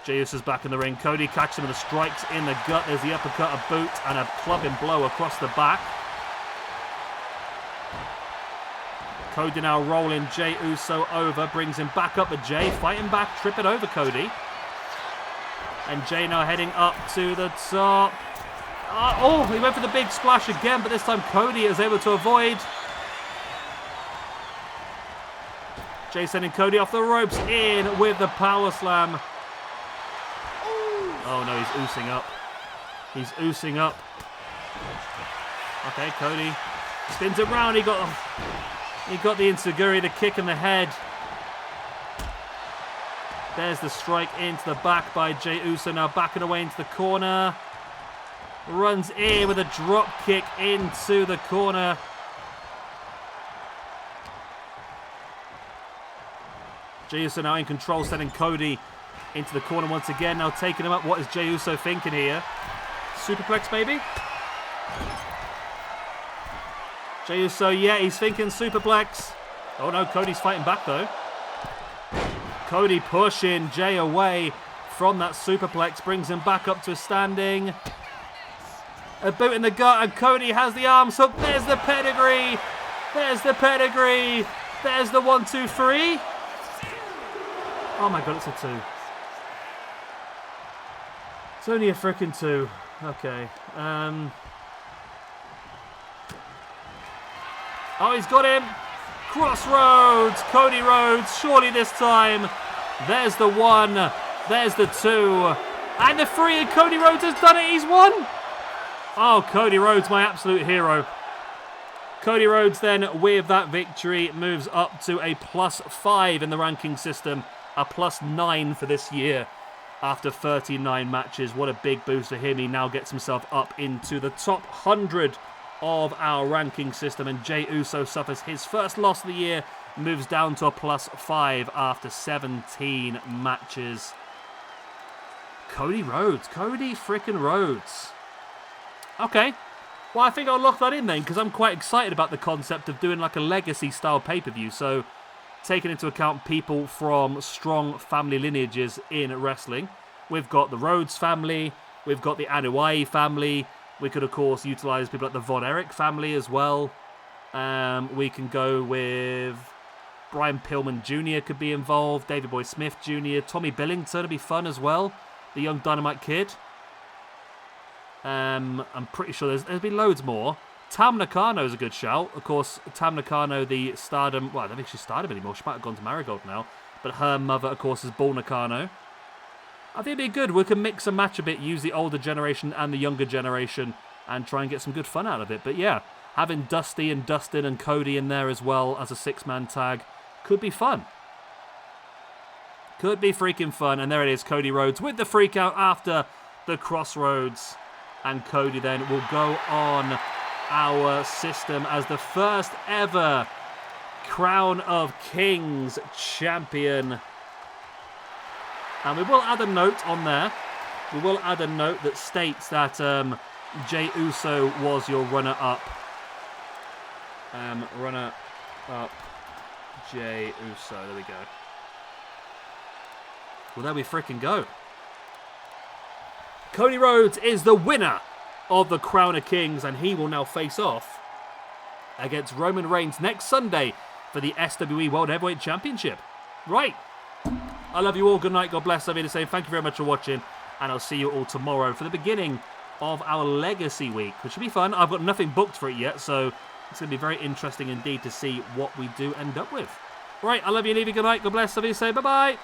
S1: Jey Uso's back in the ring. Cody catches him with the strikes in the gut. There's the uppercut, a boot, and a clubbing blow across the back. Cody now rolling Jey Uso over. Brings him back up with Jey. Fighting back, tripping over Cody. And Jey now heading up to the top. Oh, he went for the big splash again, but this time Cody is able to avoid. Jey sending Cody off the ropes, in with the power slam. Oh no, he's oozing up. He's oozing up. Okay, Cody spins around. He got the enziguri, the kick in the head. There's the strike into the back by Jey Uso, now backing away into the corner. Runs in with a drop kick into the corner. Jey Uso now in control, sending Cody into the corner once again. Now taking him up. What is Jey Uso thinking here? Superplex, maybe? Jey Uso, yeah, he's thinking superplex. Oh no, Cody's fighting back though. Cody pushing Jey away from that superplex. Brings him back up to a standing. A boot in the gut, and Cody has the arms hooked. There's the pedigree. There's the pedigree. There's the 1, 2, 3. Oh my god, it's a 2. It's only a frickin' 2. Okay. Oh, he's got him. Crossroads. Cody Rhodes. Surely this time. There's the 1. There's the 2. And the 3. And Cody Rhodes has done it. He's won. Oh, Cody Rhodes, my absolute hero. Cody Rhodes then, with that victory, moves up to a +5 in the ranking system. A +9 for this year after 39 matches. What a big boost for him. He now gets himself up into the top 100 of our ranking system. And Jey Uso suffers his first loss of the year. Moves down to a +5 after 17 matches. Cody Rhodes. Cody frickin' Rhodes. Okay, well, I think I'll lock that in then, because I'm quite excited about the concept of doing like a legacy-style pay-per-view. So, taking into account people from strong family lineages in wrestling. We've got the Rhodes family, we've got the Anoa'i family. We could, of course, utilize people like the Von Erich family as well. We can go with Brian Pillman Jr. could be involved, David Boy Smith Jr., Tommy Billington would be fun as well, the young Dynamite Kid. I'm pretty sure there's been loads more. Tam Nakano is a good shout. Of course, Tam Nakano, the Stardom... Well, I don't think she's Stardom anymore. She might have gone to Marigold now. But her mother, of course, is Bull Nakano. I think it'd be good. We can mix and match a bit, use the older generation and the younger generation, and try and get some good fun out of it. But yeah, having Dusty and Dustin and Cody in there as well as a 6-man tag could be fun. Could be freaking fun. And there it is, Cody Rhodes with the freak out after the Crossroads. And Cody then will go on our system as the first ever Crown of Kings champion. And we will add a note on there. We will add a note that states that Jey Uso was your runner-up. Runner-up Jey Uso. There we go. Well, there we freaking go. Cody Rhodes is the winner of the Crown of Kings, and he will now face off against Roman Reigns next Sunday for the SWE World Heavyweight Championship. Right. I love you all. Good night. God bless. I'll be the same. Thank you very much for watching, and I'll see you all tomorrow for the beginning of our Legacy Week, which should be fun. I've got nothing booked for it yet, so it's going to be very interesting indeed to see what we do end up with. Right. I love you. Leave you. Good night. God bless. I'll be the same. Bye-bye.